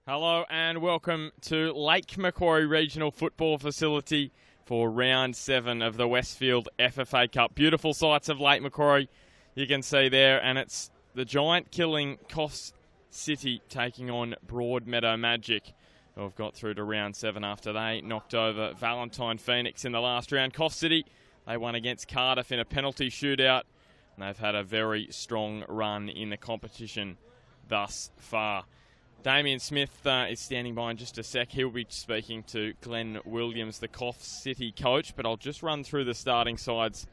Hello and welcome to Lake Macquarie Regional Football Facility for Round 7 of the Westfield FFA Cup. Beautiful sights of Lake Macquarie you can see there, and it's the giant-killing Coffs City taking on Broadmeadow Magic, who have got through to Round 7 after they knocked over Valentine Phoenix in the last round. Coffs City, they won against Cardiff in a penalty shootout, and they've had a very strong run in the competition thus far. Damien Smith is standing by in just a sec. He'll be speaking to Glenn Williams, the Coffs City coach, but I'll just run through the starting sides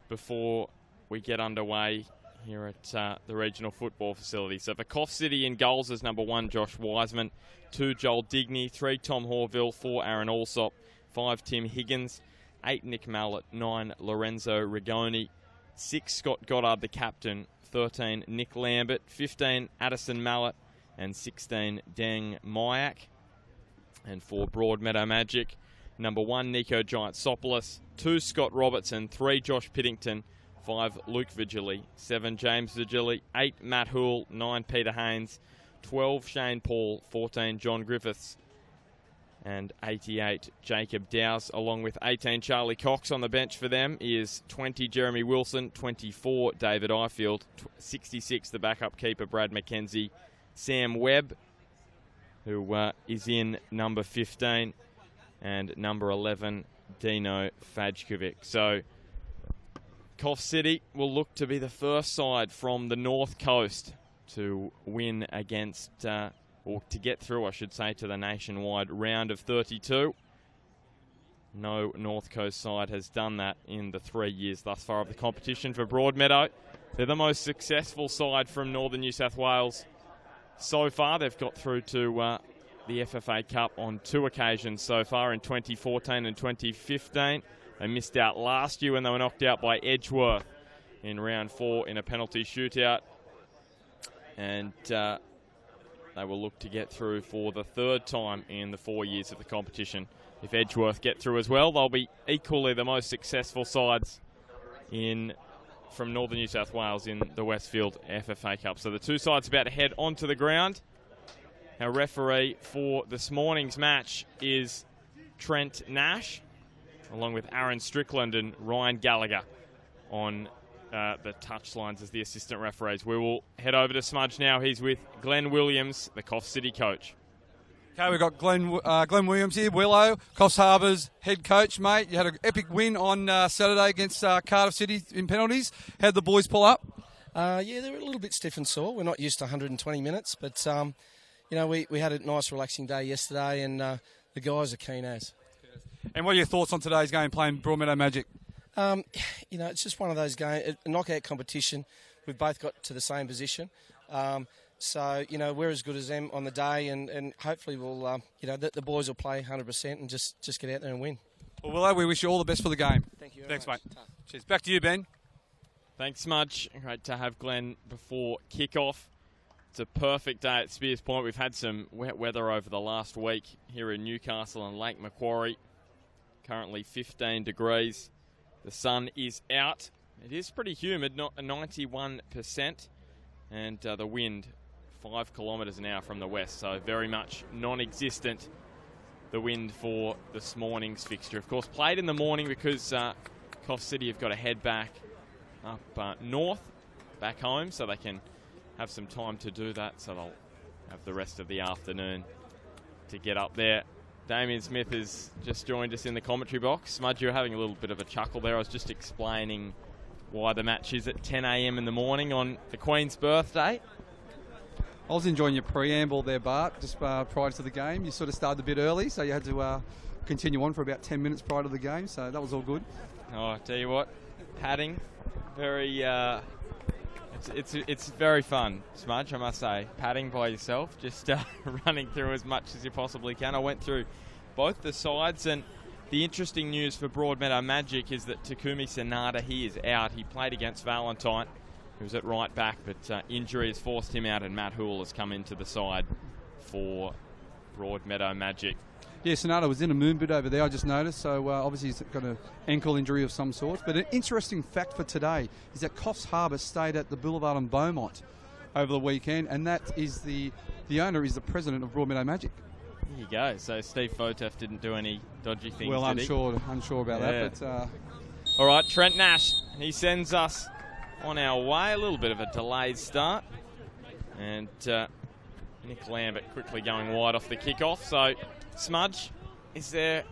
before we get underway here at the Regional Football Facility. So for Coffs City in goals is number 1, Josh Wiseman, 2, Joel Digney, 3, Tom Horville, 4, Aaron Allsop, 5, Tim Higgins, 8, Nick Mallett, 9, Lorenzo Rigoni, 6, Scott Goddard, the captain, 13, Nick Lambert, 15, Addison Mallett, and 16, Deng Myak. And for Broadmeadow Magic, number 1, Nico Giantsopoulos, 2, Scott Robertson, 3, Josh Piddington, 5, Luke Vigili, 7, James Vigili, 8, Matt Hoole, 9, Peter Haynes, 12, Shane Paul, 14, John Griffiths, and 88, Jacob Dowse, along with 18, Charlie Cox. On the bench for them is 20, Jeremy Wilson, 24, David Ifield, 66, the backup keeper, Brad McKenzie, Sam Webb, who is in number 15, and number 11, Dino Fajkovic. So Coffs City will look to be the first side from the North Coast to win against, or to get through, I should say, to the nationwide round of 32. No North Coast side has done that in the 3 years thus far of the competition. For Broadmeadow, they're the most successful side from northern New South Wales. So far, they've got through to the FFA Cup on 2 occasions so far, in 2014 and 2015. They missed out last year when they were knocked out by Edgeworth in round 4 in a penalty shootout. And they will look to get through for the 3rd time in the 4 years of the competition. If Edgeworth get through as well, they'll be equally the most successful sides from northern New South Wales in the Westfield FFA Cup. So the two sides about to head onto the ground. Our referee for this morning's match is Trent Nash, along with Aaron Strickland and Ryan Gallagher on the touchlines as the assistant referees. We will head over to Smudge now. He's with Glenn Williams, the Coffs City coach. Okay, we've got Glenn Williams here, Willow, Coffs Harbour's head coach, mate. You had an epic win on Saturday against Cardiff City in penalties. How'd the boys pull up? Yeah, they were a little bit stiff and sore. We're not used to 120 minutes, but, we had a nice, relaxing day yesterday, and the guys are keen as. And what are your thoughts on today's game playing Broadmeadow Magic? It's just one of those games, a knockout competition. We've both got to the same position. So, we're as good as them on the day, and hopefully we'll, the boys will play 100% and just get out there and win. Well, Willow, we wish you all the best for the game. Thank you very Thanks, much. mate. Cheers. Back to you, Ben. Thanks, Smudge. Great to have Glenn before kick-off. It's a perfect day at Spears Point. We've had some wet weather over the last week here in Newcastle and Lake Macquarie. Currently 15 degrees. The sun is out. It is pretty humid, not a 91%, and the wind 5 kilometres an hour from the west, so very much non-existent, the wind for this morning's fixture. Of course, played in the morning because Coffs City have got to head back up north, back home, so they can have some time to do that, so they'll have the rest of the afternoon to get up there. Damien Smith has just joined us in the commentary box. Smudge, you're having a little bit of a chuckle there. I was just explaining why the match is at 10 a.m. in the morning on the Queen's birthday. I was enjoying your preamble there, Bart, just prior to the game. You sort of started a bit early, so you had to continue on for about 10 minutes prior to the game, so that was all good. Oh, I tell you what, padding, very... It's very fun, Smudge, I must say. Padding by yourself, just running through as much as you possibly can. I went through both the sides, and the interesting news for Broadmeadow Magic is that Takumi Sanada, he is out. He played against Valentine, who was at right back, but injury has forced him out, and Matt Hoole has come into the side for Broadmeadow Magic. Yeah, Sonata was in a moon bit over there, I just noticed, so obviously he's got an ankle injury of some sort. But an interesting fact for today is that Coffs Harbour stayed at the Boulevard in Beaumont over the weekend, and that is the owner is the president of Broadmeadow Magic. There you go. So Steve Fotef didn't do any dodgy things, Well, did he? unsure about that. But all right, Trent Nash, he sends us on our way. A little bit of a delayed start. And Nick Lambert quickly going wide off the kickoff. So, Smudge, is there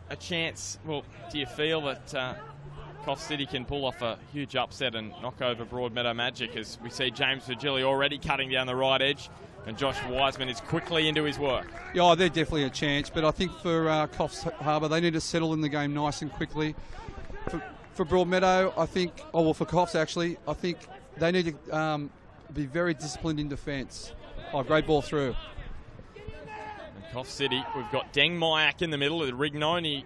a chance, well, do you feel that Coffs City can pull off a huge upset and knock over Broadmeadow Magic, as we see James Virgili already cutting down the right edge and Josh Wiseman is quickly into his work? Yeah, they're definitely a chance, but I think for Coffs Harbour, they need to settle in the game nice and quickly. For Broadmeadow, I think, for Coffs actually, I think they need to be very disciplined in defence. Oh, great ball through. And Coffs City, we've got Deng Mayak in the middle with Rigoni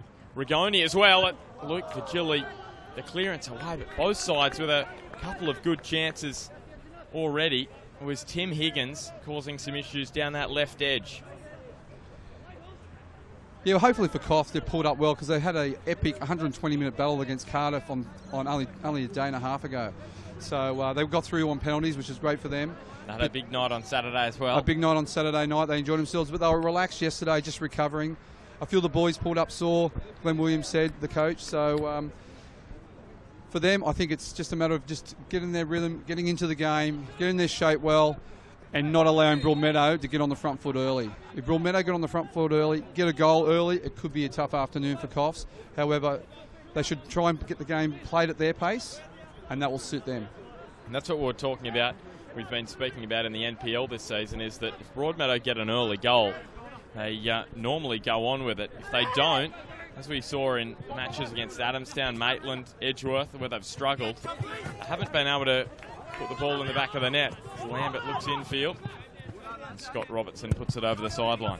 as well. Luke Virgili, the clearance away, but both sides with a couple of good chances already. It was Tim Higgins causing some issues down that left edge. Yeah, well, hopefully for Coffs, they've pulled up well, because they had an epic 120-minute battle against Cardiff on only a day and a half ago. So they got through on penalties, which is great for them. They had a big night on Saturday as well. A big night on Saturday night. They enjoyed themselves, but they were relaxed yesterday, just recovering. I feel the boys pulled up sore, Glenn Williams said, the coach. So for them, I think it's just a matter of just getting their rhythm, getting into the game, getting their shape well, and not allowing Broadmeadow to get on the front foot early. If Broadmeadow get on the front foot early, get a goal early, it could be a tough afternoon for Coffs. However, they should try and get the game played at their pace, and that will suit them. And that's what we're talking about. We've been speaking about in the NPL this season, is that if Broadmeadow get an early goal, they normally go on with it. If they don't, as we saw in matches against Adamstown, Maitland, Edgeworth, where they've struggled, they haven't been able to put the ball in the back of the net. Lambert looks infield, and Scott Robertson puts it over the sideline.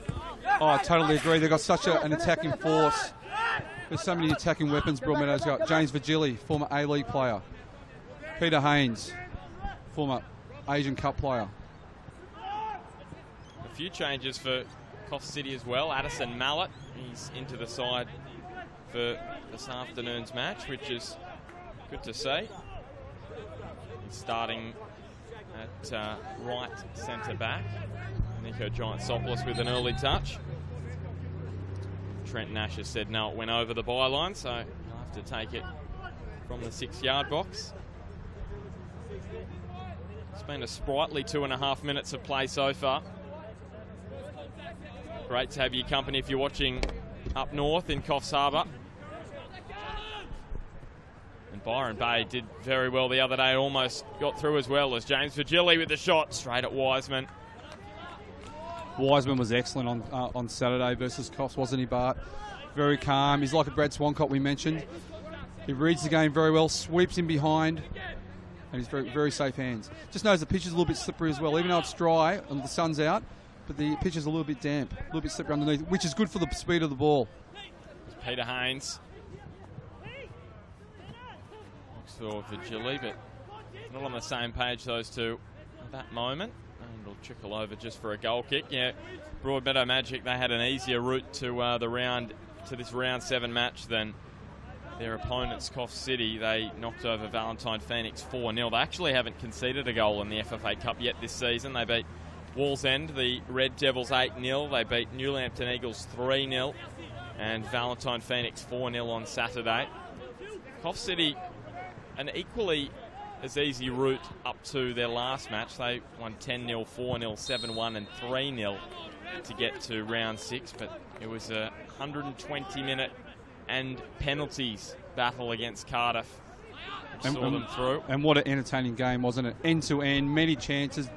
Oh, I totally agree. They've got such an attacking force. There's so many attacking weapons Broadmeadow's got. James Virgili, former A-League player. Peter Haynes, former Asian Cup player. A few changes for Coffs City as well. Addison Mallet, he's into the side for this afternoon's match, which is good to see. He's starting at right centre back. Nico Giantsopoulos with an early touch. Trent Nash has said no, it went over the byline, so he'll have to take it from the 6-yard box. It's been a sprightly 2.5 minutes of play so far. Great to have your company if you're watching up north in Coffs Harbour. And Byron Bay did very well the other day, almost got through as well as James Virgili with the shot straight at Wiseman. Wiseman was excellent on Saturday versus Coffs, wasn't he, Bart? Very calm. He's like a Brad Swancott we mentioned. He reads the game very well, sweeps in behind, and he's very, very safe hands. Just knows the pitch is a little bit slippery as well, even though it's dry and the sun's out, but the pitch is a little bit damp, a little bit slippery underneath, which is good for the speed of the ball. Peter Haynes. Looks for Virgili, but not on the same page, those two, at that moment. And it'll trickle over just for a goal kick. Yeah, Broadmeadow Magic, they had an easier route to this round 7 match than their opponents, Coffs City. They knocked over Valentine Phoenix 4-0. They actually haven't conceded a goal in the FFA Cup yet this season. They beat Wallsend, the Red Devils, 8-0. They beat Newlambton Eagles 3-0. And Valentine Phoenix 4-0 on Saturday. Coffs City, an equally as easy route up to their last match. They won 10-0, 4-0, 7-1 and 3-0 to get to round 6. But it was a 120-minute and penalties battle against Cardiff, which saw them through. And what an entertaining game, wasn't it? End-to-end, many chances,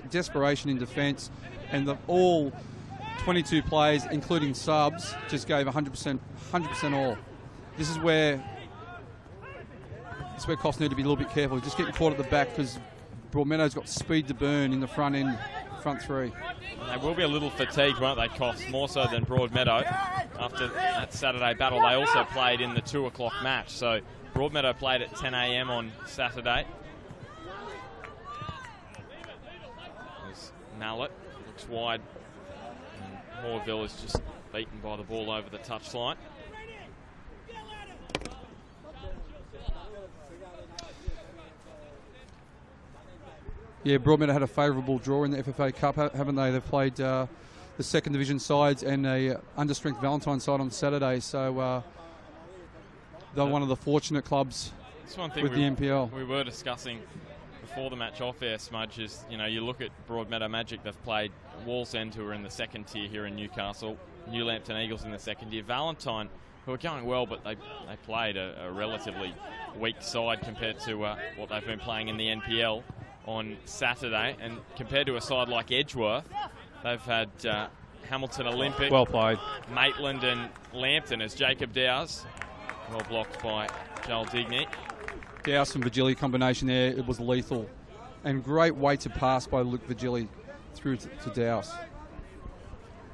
desperation in defence, and all 22 players, including subs, just gave 100% all. This is where Coffs need to be a little bit careful. Just getting caught at the back, because Broadmeadow's got speed to burn in the front end, front three. They will be a little fatigued, won't they, Coffs? More so than Broadmeadow. After that Saturday battle, they also played in the 2 o'clock match. So Broadmeadow played at 10 a.m. on Saturday. There's Mallet, looks wide. And Moorville is just beaten by the ball over the touchline. Yeah, Broadmeadow had a favourable draw in the FFA Cup, haven't they? They've played the second division sides and a understrength Valentine side on Saturday, so they're one of the fortunate clubs with the NPL. We were discussing before the match off air, Smudge, is, you know, you look at Broadmeadow Magic, they've played Wallsend, who are in the second tier here in Newcastle, New Lambton Eagles in the second tier, Valentine, who are going well, but they played a relatively weak side compared to what they've been playing in the NPL on Saturday, and compared to a side like Edgeworth, they've had Hamilton Olympic, well played, Maitland and Lambton as Jacob Dowes, well blocked by Joel Digny. Dowes and Vigili combination there, it was lethal, and great weighted pass by Luke Vigili through to Dowes.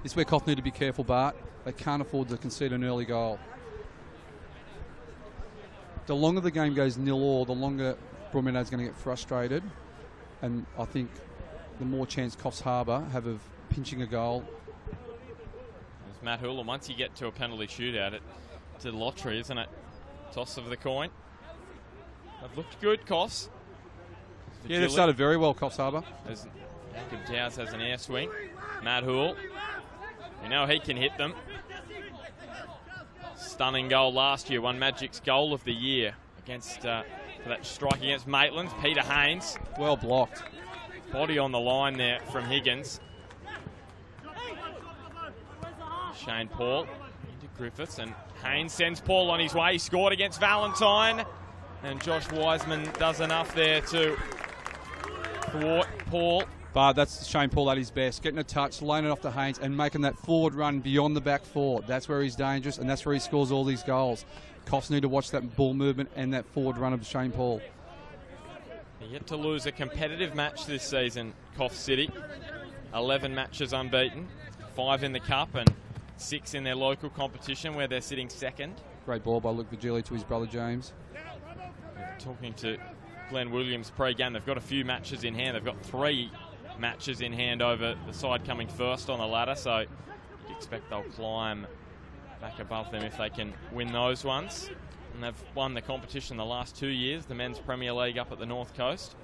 This is where Coffs need to be careful, Bart. They can't afford to concede an early goal. The longer the game goes 0-0, the longer Broadmeadow is going to get frustrated, and I think the more chance Coffs Harbour have of pinching a goal. There's Matt Hull, and once you get to a penalty shootout, it's a lottery, isn't it? Toss of the coin. They've looked good, Coffs. Yeah, they've started very well, Coffs Harbour. Jacob Dowes has an air swing. Matt Hull, we know he can hit them. Stunning goal last year, won Magic's goal of the year against for that strike against Maitland. Peter Haynes. Well blocked. Body on the line there from Higgins. Shane Paul into Griffiths, and Haynes sends Paul on his way. He scored against Valentine, and Josh Wiseman does enough there to thwart Paul. But that's Shane Paul at his best, getting a touch, laying it off to Haynes and making that forward run beyond the back four. That's where he's dangerous, and that's where he scores all these goals. Coffs need to watch that ball movement and that forward run of Shane Paul. They're yet to lose a competitive match this season, Coffs City. 11 matches unbeaten, 5 in the Cup and 6 in their local competition where they're sitting second. Great ball by Luke Vigili to his brother James. Talking to Glenn Williams pre-game, they've got a few matches in hand. They've got 3 matches in hand over the side coming first on the ladder, so you'd expect they'll climb back above them if they can win those ones. And they've won the competition the last 2 years, the Men's Premier League up at the North Coast.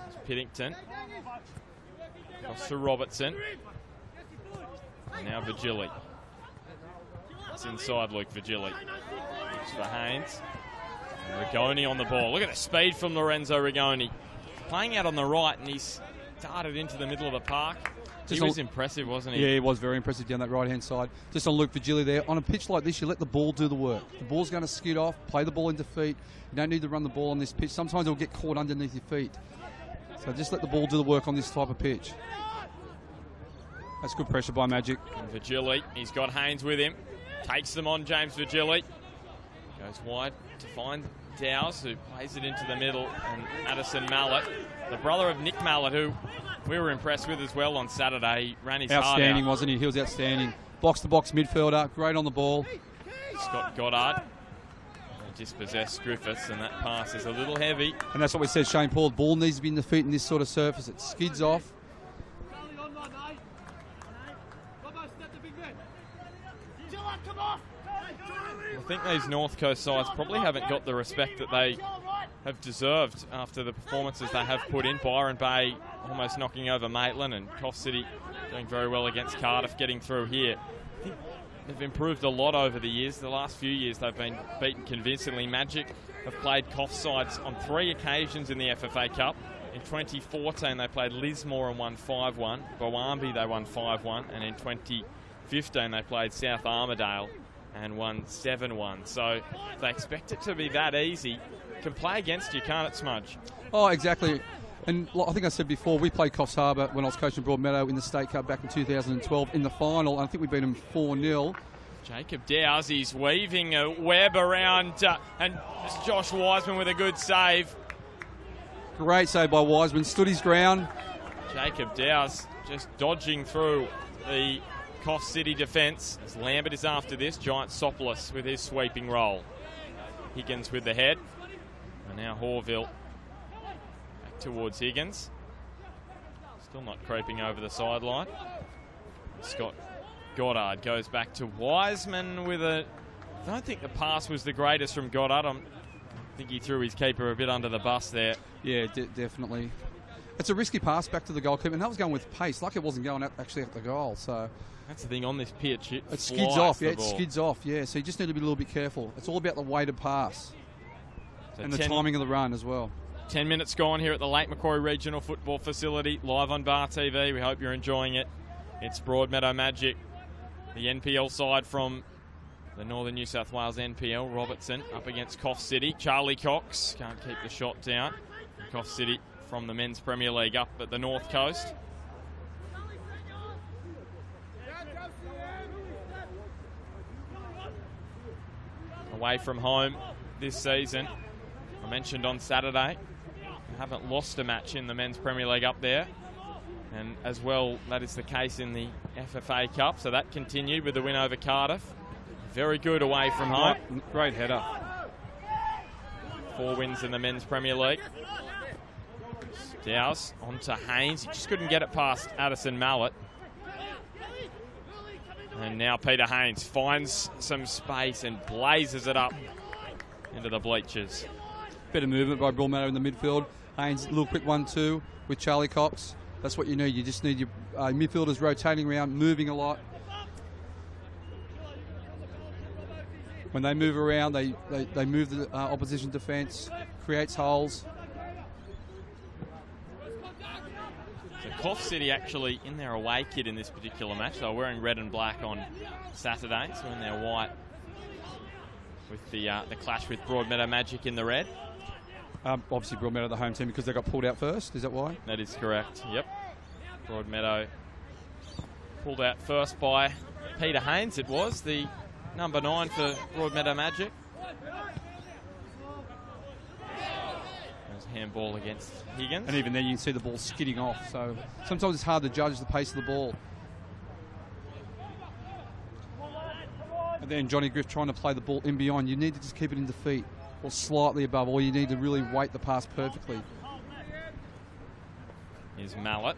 It's Piddington. Across to Robertson. And now Vigili. It's inside Luke Vigili. It's for Haynes. Rigoni on the ball. Look at the speed from Lorenzo Rigoni. Playing out on the right, and he's darted into the middle of the park. He was impressive, wasn't he? Yeah, he was very impressive down that right-hand side. Just on Luke Vigili there. On a pitch like this, you let the ball do the work. The ball's going to skid off, play the ball into feet. You don't need to run the ball on this pitch. Sometimes it'll get caught underneath your feet. So just let the ball do the work on this type of pitch. That's good pressure by Magic. And Vigili, he's got Haynes with him. Takes them on, James Vigili. Goes wide to find Dowes, who plays it into the middle, and Addison Mallett, the brother of Nick Mallett, who we were impressed with as well on Saturday. He ran his heart out. Outstanding, wasn't he? He was outstanding. Box-to-box midfielder, great on the ball. Scott Goddard dispossessed Griffiths, and that pass is a little heavy. And that's what we said, Shane Paul. The ball needs to be in the feet in this sort of surface. It skids off. I think these North Coast sides probably haven't got the respect that they have deserved after the performances they have put in. Byron Bay almost knocking over Maitland, and Coffs City doing very well against Cardiff, getting through here. I think they've improved a lot over the years. The last few years they've been beaten convincingly. Magic have played Coffs sides on 3 occasions in the FFA Cup. In 2014 they played Lismore and won 5-1. Boambi they won 5-1, and in 2015 they played South Armidale and won 7-1. So if they expect it to be that easy, can play against you, can't it, Smudge? Oh, exactly. And I think I said before, we played Coffs Harbour when I was coaching Broadmeadow in the State Cup back in 2012 in the final. I think we beat them 4-0. Jacob Dowes, he's weaving a web around, and Josh Wiseman with a good save. Great save by Wiseman, stood his ground. Jacob Dowes just dodging through the Coffs City defence. As Lambert is after this, Giant Sopolis with his sweeping roll. Higgins with the head. And now Horville back towards Higgins. Still not creeping over the sideline. Scott Goddard goes back to Wiseman with a... I don't think the pass was the greatest from Goddard. I'm think he threw his keeper a bit under the bus there. Yeah, definitely. It's a risky pass back to the goalkeeper, and that was going with pace. Like it wasn't going actually at the goal. So that's the thing on this pitch. It skids off. Yeah, it skids off. Yeah, so you just need to be a little bit careful. It's all about the weighted pass and the timing of the run as well. 10 minutes gone here at the Lake Macquarie Regional Football Facility, live on Bar TV. We hope you're enjoying it. It's Broadmeadow Magic, the NPL side from the Northern New South Wales NPL. Robertson up against Coffs City. Charlie Cox can't keep the shot down. Coffs City from the Men's Premier League up at the North Coast. Away from home this season. I mentioned on Saturday, they haven't lost a match in the Men's Premier League up there. And as well, that is the case in the FFA Cup. So that continued with the win over Cardiff. Very good away from home. Great header. 4 wins in the Men's Premier League. Dowse on to Haynes. He just couldn't get it past Addison Mallett. And now Peter Haynes finds some space and blazes it up into the bleachers. Bit of movement by Broadmeadow in the midfield. Haynes, a little quick 1-2 with Charlie Cox. That's what you need. You just need your midfielders rotating around, moving a lot. When they move around, they move the opposition defence, creates holes. So Coffs City actually in their away kit in this particular match. They were wearing red and black on Saturday, so in their white with the clash with Broadmeadow Magic in the red. Obviously Broadmeadow the home team because they got pulled out first. Is that why? That is correct, yep. Broadmeadow pulled out first by Peter Haynes, it was, the number 9 for Broadmeadow Magic. There's a handball against Higgins. And even then you can see the ball skidding off, so sometimes it's hard to judge the pace of the ball. And then Johnny Griff trying to play the ball in beyond. You need to just keep it in the feet or slightly above, or you need to really weight the pass perfectly. Here's Mallett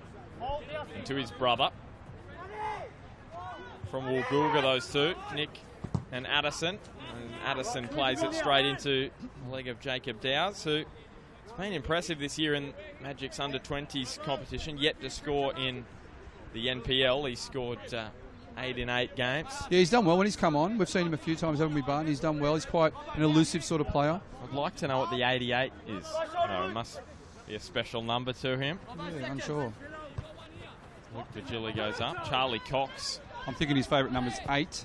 into his brother. From Woolgoolga, those two, Nick and Addison. And Addison plays it straight into the leg of Jacob Dowse, who has been impressive this year in Magic's under-20s competition, yet to score in the NPL. He scored 8 in 8 games. Yeah, he's done well when he's come on. We've seen him a few times, haven't we, Barton? He's done well. He's quite an elusive sort of player. I'd like to know what the 88 is. No, it must be a special number to him. Yeah, I'm sure. Luke Vigili goes up. Charlie Cox. I'm thinking his favourite number's 8.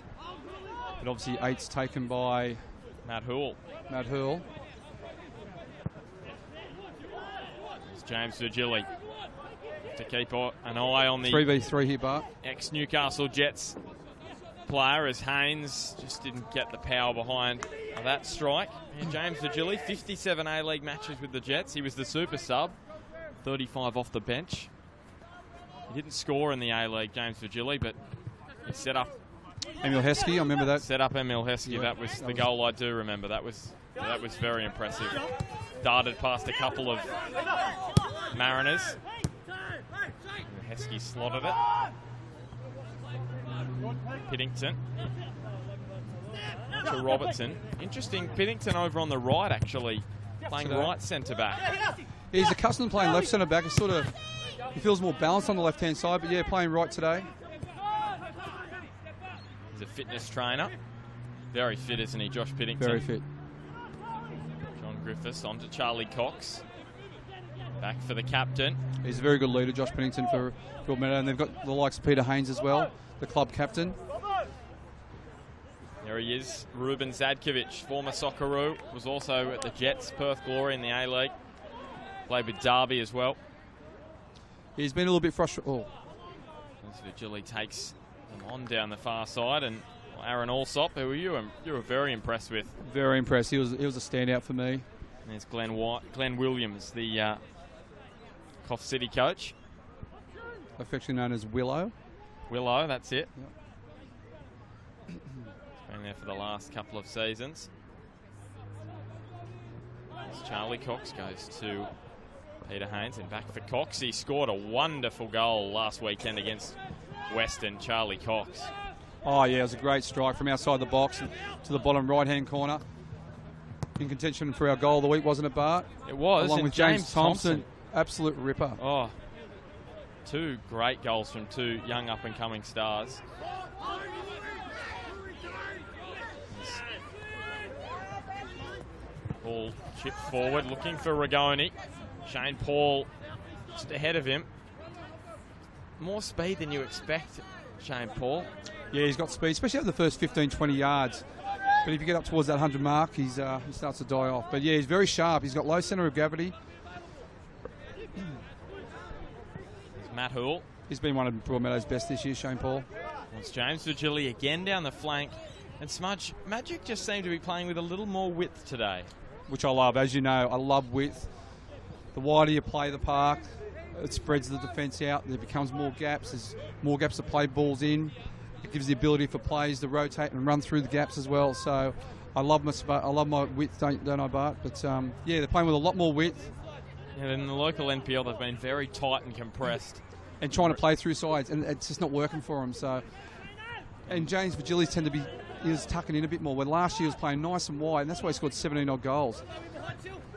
But obviously 8's taken by Matt Hoole. It's James Vigili to keep an eye on the 3v3 here, Bart. Ex-Newcastle Jets player, as Haynes just didn't get the power behind that strike. And James Vigili, 57 A-League matches with the Jets. He was the super sub, 35 off the bench. He didn't score in the A-League, James Vigili, but he set up Emil Heskey, I remember that. Set up Emil Heskey. Yeah, that was the goal I do remember. That was very impressive. Darted past a couple of Mariners. And Heskey slotted it. Piddington to Robertson. Interesting, Piddington over on the right actually, playing right centre-back. He's accustomed to playing left centre-back. He feels more balanced on the left-hand side, but yeah, playing right today. He's a fitness trainer. Very fit, isn't he, Josh Piddington? Very fit. John Griffiths on to Charlie Cox. Back for the captain. He's a very good leader, Josh Piddington, for Broadmeadow, and they've got the likes of Peter Haynes as well, the club captain. There he is, Ruben Zadkovic, former Socceroo, was also at the Jets, Perth Glory in the A-League. Played with Derby as well. He's been a little bit frustrated. Oh. Vigili takes them on down the far side, and Aaron Allsop, who you were very impressed with. Very impressed. He was a standout for me. And there's Glenn Williams, the Coffs City coach. Affectionately known as Willow. Willow, that's it. Yep. Been there for the last couple of seasons. As Charlie Cox goes to Peter Haynes, and back for Cox. He scored a wonderful goal last weekend against Western, Charlie Cox. Oh, yeah, it was a great strike from outside the box to the bottom right-hand corner. in contention for our goal of the week, wasn't it, Bart? It was. Along and with James Thompson. Absolute ripper. Oh, 2 great goals from 2 young up-and-coming stars. Ball chipped forward, looking for Rigoni. Shane Paul just ahead of him. More speed than you expect, Shane Paul. Yeah, he's got speed, especially over the first 15, 20 yards. But if you get up towards that 100 mark, he starts to die off. But yeah, he's very sharp. He's got low centre of gravity. There's Matt Hoole. He's been one of Broadmeadow's best this year, Shane Paul. It's James Virgili again down the flank. And Smudge, Magic just seem to be playing with a little more width today. Which I love. As you know, I love width. The wider you play the park, it spreads the defence out. There becomes more gaps. There's more gaps to play balls in. It gives the ability for players to rotate and run through the gaps as well. So I love my width, don't I, Bart? But yeah, they're playing with a lot more width. And in the local NPL, they've been very tight and compressed. And trying to play through sides, and it's just not working for them. So, and James Virgili's tend to be, he was tucking in a bit more. When last year he was playing nice and wide, and that's why he scored 17 odd goals.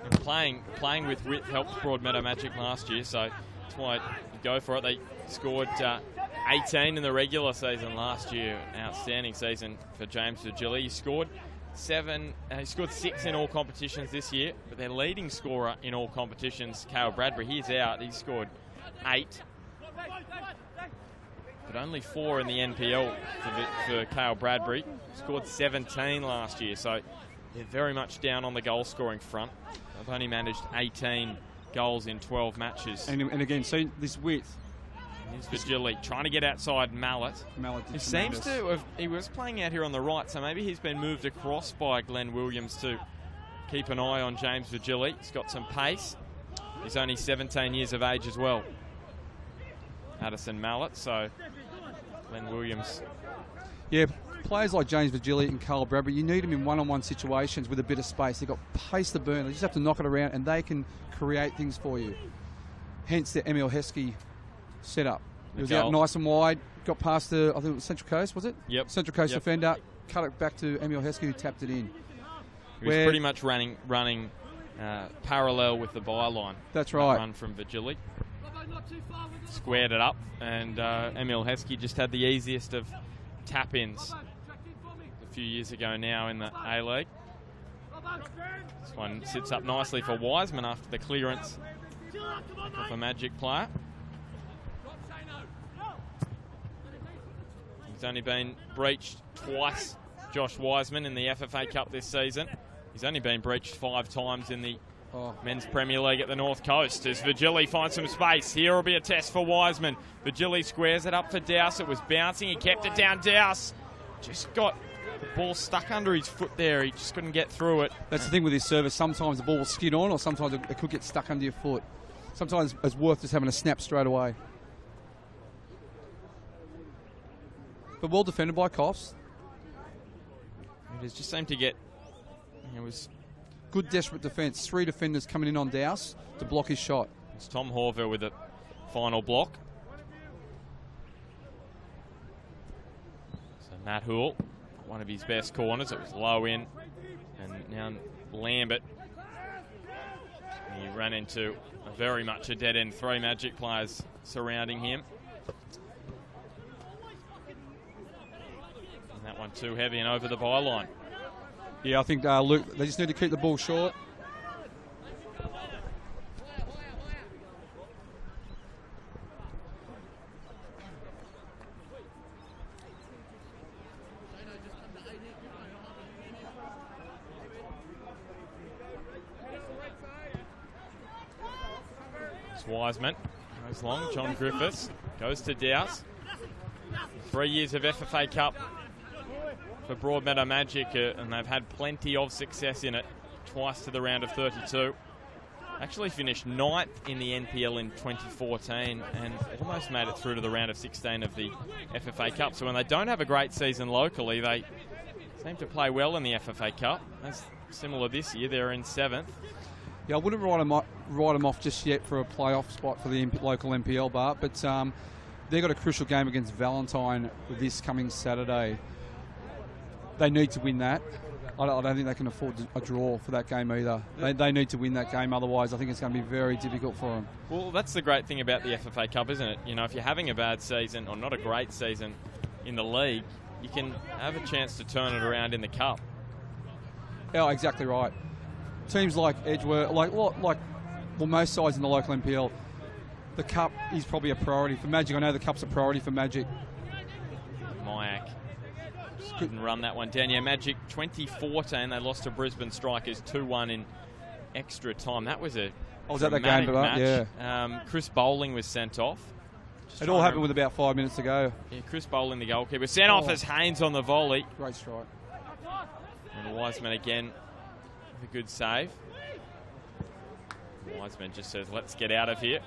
And playing with width helped Broadmeadow Magic last year, so that's why you go for it. They scored 18 in the regular season last year. Outstanding season for James Virgili. He scored 6 in all competitions this year, but their leading scorer in all competitions, Cale Bradbury, he's out. He scored 8. But only 4 in the NPL for Cale Bradbury. Scored 17 last year, so they're very much down on the goal-scoring front. They've only managed 18 goals in 12 matches. And again, see this width. Here's Virgili trying to get outside Mallet. He seems to have, he was playing out here on the right, so maybe he's been moved across by Glenn Williams to keep an eye on James Virgili. He's got some pace. He's only 17 years of age as well. Addison Mallet, so Glenn Williams. Yeah, players like James Virgili and Cale Bradbury, you need them in one-on-one situations with a bit of space. They've got pace to burn. They just have to knock it around, and they can create things for you. Hence the Emil Heskey setup. He was out nice and wide, got past the, I think it was Central Coast, was it? Yep. Central Coast defender, cut it back to Emil Heskey, who tapped it in. He was pretty much running parallel with the byline. That's right. Run from Virgili. Squared it up, and Emil Heskey just had the easiest of tap-ins a few years ago now in the A-League. This one sits up nicely for Wiseman after the clearance of a Magic player. He's only been breached twice, Josh Wiseman, in the FFA Cup this season. He's only been breached 5 times in the Men's Premier League at the North Coast. As Virgili finds some space, here will be a test for Wiseman. Virgili squares it up for Dowse. It was bouncing. He kept it down. Dowse just got the ball stuck under his foot there. He just couldn't get through it. That's the thing with his service. Sometimes the ball will skid on, or sometimes it could get stuck under your foot. Sometimes it's worth just having a snap straight away. But well defended by Coffs. It just seemed to get... It was... Good desperate defence. 3 defenders coming in on Dowse to block his shot. It's Tom Horver with a final block. So Matt Hoole, one of his best corners. It was low in. And now Lambert. He ran into very much a dead-end. 3 Magic players surrounding him. And that one too heavy and over the byline. Yeah, I think Luke, they just need to keep the ball short. It's Wiseman. Goes long. John Griffiths goes to Dowse. 3 years of FFA Cup for Broadmeadow Magic, and they've had plenty of success in it. Twice to the round of 32. Actually finished 9th in the NPL in 2014 and almost made it through to the round of 16 of the FFA Cup. So when they don't have a great season locally, they seem to play well in the FFA Cup. That's similar this year. They're in 7th. Yeah, I wouldn't write them off just yet for a playoff spot for the local NPL, Bart, but they've got a crucial game against Valentine this coming Saturday. They need to win that. I don't think they can afford a draw for that game either. They need to win that game, otherwise I think it's going to be very difficult for them. Well, that's the great thing about the FFA Cup, isn't it? You know, if you're having a bad season or not a great season in the league, you can have a chance to turn it around in the Cup. Yeah, exactly right. Teams like Edgeworth, most sides in the local NPL, the Cup is probably a priority for Magic. I know the Cup's a priority for Magic. Mayak just couldn't run that one down. Yeah, Magic 2014, they lost to Brisbane Strikers 2-1 in extra time. That was a was at that game, but match. Yeah. Chris Bowling was sent off. It all happened with about 5 minutes to go. Yeah, Chris Bowling, the goalkeeper, sent off as Haynes on the volley. Great strike. And Wiseman again with a good save. Wiseman just says, let's get out of here.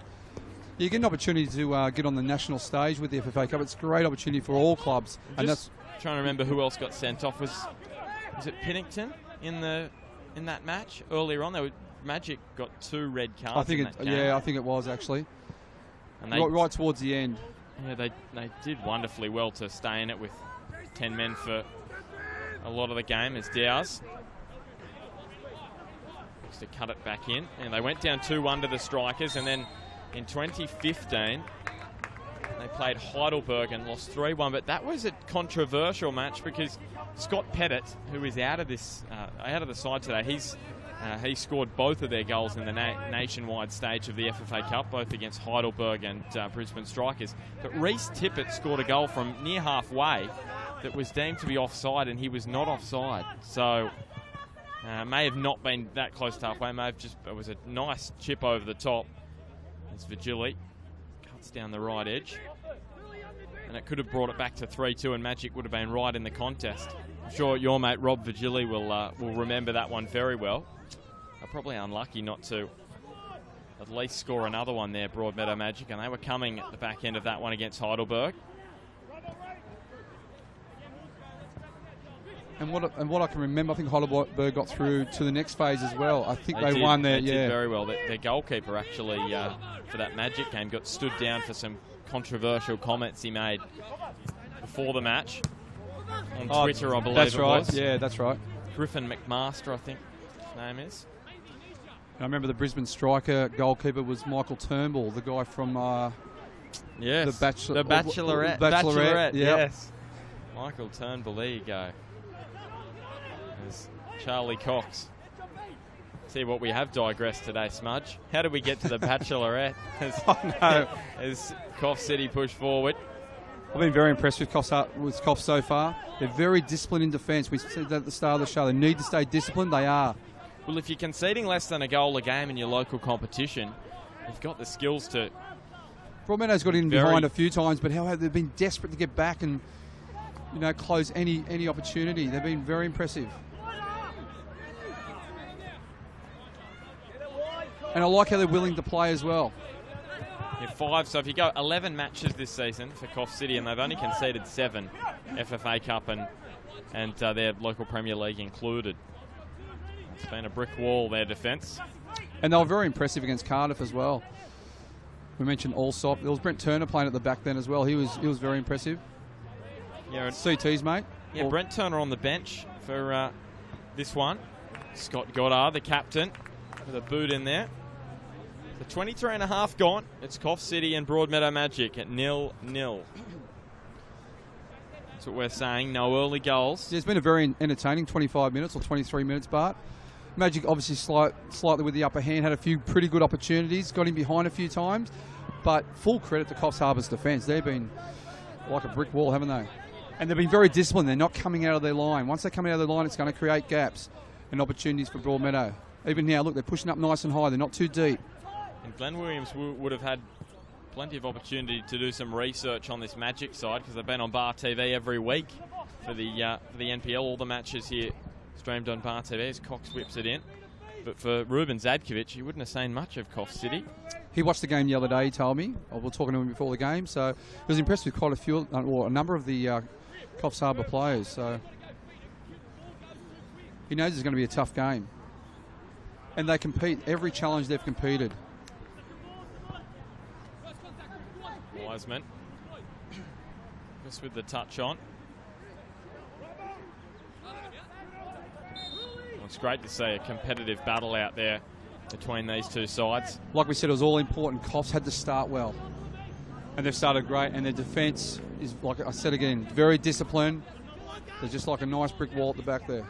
You get an opportunity to get on the national stage with the FFA Cup. It's a great opportunity for all clubs. And that's trying to remember who else got sent off. Was it Pennington in that match earlier on? Magic got 2 red cards. I think I think it was actually. And right towards the end. Yeah, they did wonderfully well to stay in it with 10 men for a lot of the game as Dow's to cut it back in. And they went down 2-1 to the Strikers, and then in 2015 they played Heidelberg and lost 3-1. But that was a controversial match because Scott Pettit, who is out of the side today, he scored both of their goals in the nationwide stage of the FFA Cup, both against Heidelberg and Brisbane Strikers. But Reece Tippett scored a goal from near halfway that was deemed to be offside, and he was not offside. So may have not been that close to halfway. It was a nice chip over the top as Vigili cuts down the right edge. And it could have brought it back to 3-2, and Magic would have been right in the contest. I'm sure your mate Rob Vigili will remember that one very well. They're probably unlucky not to at least score another one there, Broadmeadow Magic, and they were coming at the back end of that one against Heidelberg. And what I can remember, I think Heidelberg got through to the next phase as well. I think they won there. They did very well. Their goalkeeper actually for that Magic game got stood down for some controversial comments he made before the match on Twitter, I believe. That's right. Was. Yeah, that's right. Griffin McMaster, I think his name is. I remember the Brisbane Striker goalkeeper was Michael Turnbull, the guy from The Bachelorette. Bachelorette, yep. Yes. Michael Turnbull, there you go. There's Charlie Cox. See what we have digressed today, Smudge. How did we get to the Bachelorette as Coffs City push forward? I've been very impressed with Coffs so far. They're very disciplined in defence. We said that at the start of the show. They need to stay disciplined. They are. Well, if you're conceding less than a goal a game in your local competition, you've got the skills to... Broadmeadow's got in behind a few times, but they've been desperate to get back and close any opportunity. They've been very impressive. And I like how they're willing to play as well. Yeah, 5. So if you go 11 matches this season for Coffs City, and they've only conceded 7, FFA Cup and their local Premier League included. It's been a brick wall, their defence. And they were very impressive against Cardiff as well. We mentioned Allsop. There was Brent Turner playing at the back then as well. He was very impressive. Yeah, CT's mate. Yeah, Brent Turner on the bench for this one. Scott Goddard, the captain, with a boot in there. The 23 and a half gone. It's Coffs City and Broadmeadow Magic at 0-0. That's what we're saying. No early goals. Yeah, it's been a very entertaining 25 minutes or 23 minutes, Bart. Magic obviously slightly with the upper hand, had a few pretty good opportunities, got in behind a few times, but full credit to Coffs Harbour's defence. They've been like a brick wall, haven't they? And they've been very disciplined. They're not coming out of their line. Once they come out of their line, it's going to create gaps and opportunities for Broadmeadow. Even now, look, they're pushing up nice and high. They're not too deep. And Glenn Williams would have had plenty of opportunity to do some research on this Magic side because they've been on Bar TV every week for the NPL. All the matches here streamed on Bar TV as Cox whips it in. But for Ruben Zadkovic, he wouldn't have seen much of Coffs City. He watched the game the other day, he told me. We were talking to him before the game. So he was impressed with quite a number of the Coffs Harbour players. So he knows it's going to be a tough game. And they compete. Every challenge they've competed. Wiseman. Just with the touch on. It's great to see a competitive battle out there between these two sides. Like we said, it was all important. Coffs had to start well. And they've started great. And their defence is, like I said again, very disciplined. They're just like a nice brick wall at the back there.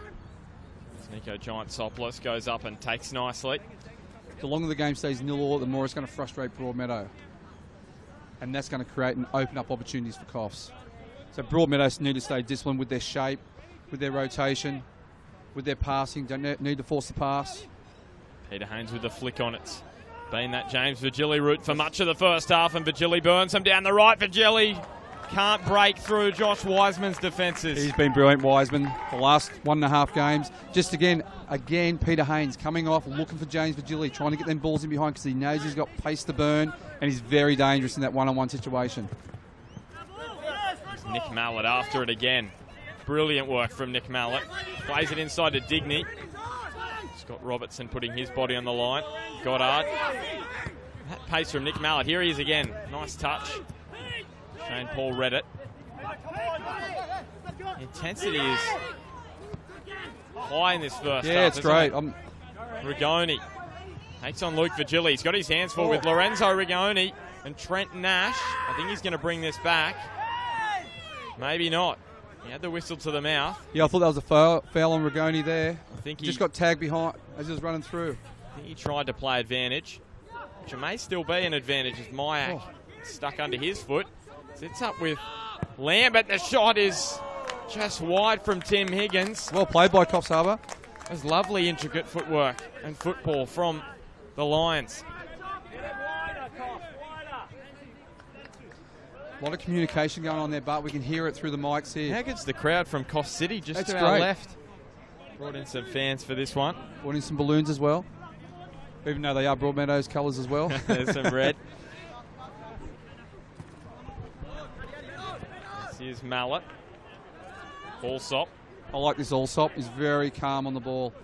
Nico Giantsopoulos goes up and takes nicely. The longer the game stays 0-0, the more it's going to frustrate Broadmeadow. And that's going to create and open up opportunities for Coffs. So Broadmeadow need to stay disciplined with their shape, with their rotation, with their passing. Don't need to force the pass. Peter Haynes with the flick on it. Been that James Virgili route for much of the first half, and Virgili burns him down the right. Virgili can't break through Josh Wiseman's defences. He's been brilliant, Wiseman, the last 1.5 games. Just again, Peter Haynes coming off, looking for James Virgili, trying to get them balls in behind because he knows he's got pace to burn, and he's very dangerous in that one-on-one situation. Nick Mallett after it again. Brilliant work from Nick Mallett. Plays it inside to Digny. Scott Robertson putting his body on the line. Goddard. That pace from Nick Mallett. Here he is again. Nice touch. Shane Paul read it. The intensity is high in this first half. Yeah, it's great. Rigoni takes on Luke Virgili. He's got his hands full with Lorenzo Rigoni and Trent Nash. I think he's going to bring this back. Maybe not. He had the whistle to the mouth. Yeah, I thought that was a foul on Rigoni there. I think he just got tagged behind as he was running through. I think he tried to play advantage, which may still be an advantage as Mayak stuck under his foot. Sits up with Lambert. The shot is just wide from Tim Higgins. Well played by Coffs Harbour. There's lovely intricate footwork and football from the Lions. A lot of communication going on there, but we can hear it through the mics here. How good's the crowd from Coffs City just That's to our great. left? Brought in some fans for this one. Brought in some balloons as well, even though they are Broadmeadow's colours as well. There's some red. This is Mallett. Allsop. I like this Allsop. He's very calm on the ball.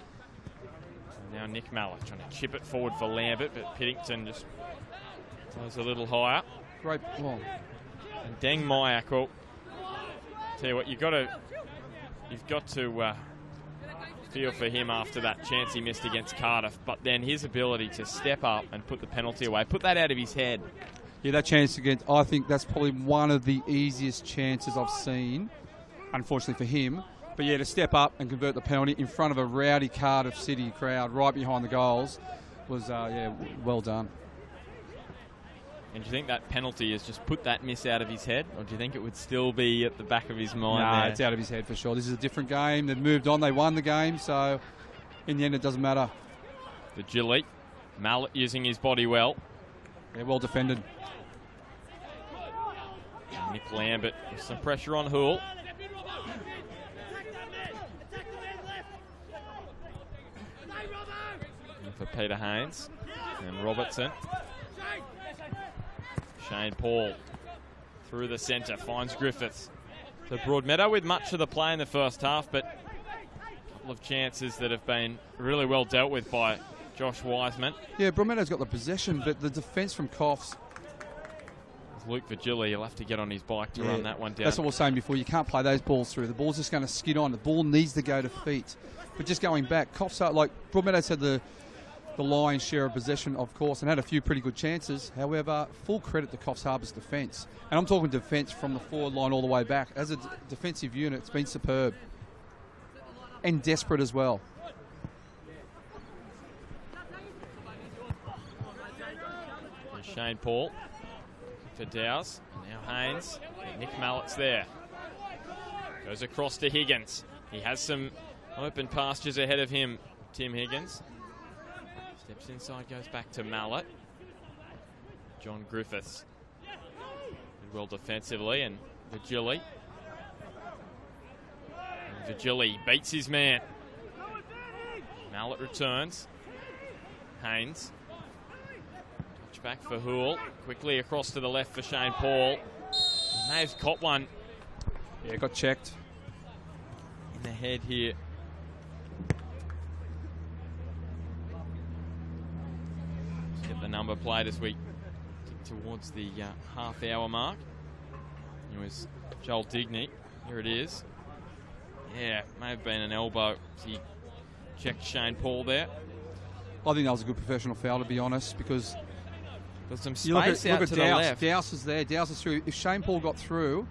Now Nick Mallett trying to chip it forward for Lambert, but Piddington just goes a little higher. Great ball. And Deng Mayak, well, tell you what, you've got to feel for him after that chance he missed against Cardiff. But then his ability to step up and put the penalty away, put that out of his head. Yeah, that chance against, I think that's probably one of the easiest chances I've seen, unfortunately for him. But yeah, to step up and convert the penalty in front of a rowdy Cardiff City crowd right behind the goals was, well done. And do you think that penalty has just put that miss out of his head? Or do you think it would still be at the back of his mind? Nah, there? it's out of his head for sure. This is a different game. They've moved on. They won the game. So in the end, it doesn't matter. The Gilly. Mallett using his body well. They're well defended. And Nick Lambert with some pressure on Hoole. And for Peter Haynes. And Robertson. Shane Paul through the centre, finds Griffiths. So Broadmeadow with much of the play in the first half, but a couple of chances that have been really well dealt with by Josh Wiseman. Yeah, Broadmeadow's got the possession, but the defence from Coffs. Luke Virgili, he'll have to get on his bike to run that one down. That's what we were saying before. You can't play those balls through. The ball's just going to skid on. The ball needs to go to feet. But just going back, Coffs are like Broadmeadow's had the lion's share of possession, of course, and had a few pretty good chances. However, full credit to Coffs Harbour's defence. And I'm talking defence from the forward line all the way back. As a defensive unit, it's been superb. And desperate as well. And Shane Paul for Dowes. Now Haynes. Nick Mallett's there. Goes across to Higgins. He has some open pastures ahead of him, Tim Higgins. Steps inside, goes back to Mallett. John Griffiths. Did well defensively, and Virgili. And Virgili beats his man. Mallett returns. Haynes. Touch back for Hoole. Quickly across to the left for Shane Paul. He may have caught one. Yeah, got checked. In the head here. Get the number plate as we get towards the half-hour mark. It was Joel Digny. Here it is. Yeah, may have been an elbow. He Checked Shane Paul there. I think that was a good professional foul, to be honest, because There's some you look space at out to the Dowse. left. Dowse is there. Dowse is through. If Shane Paul got through,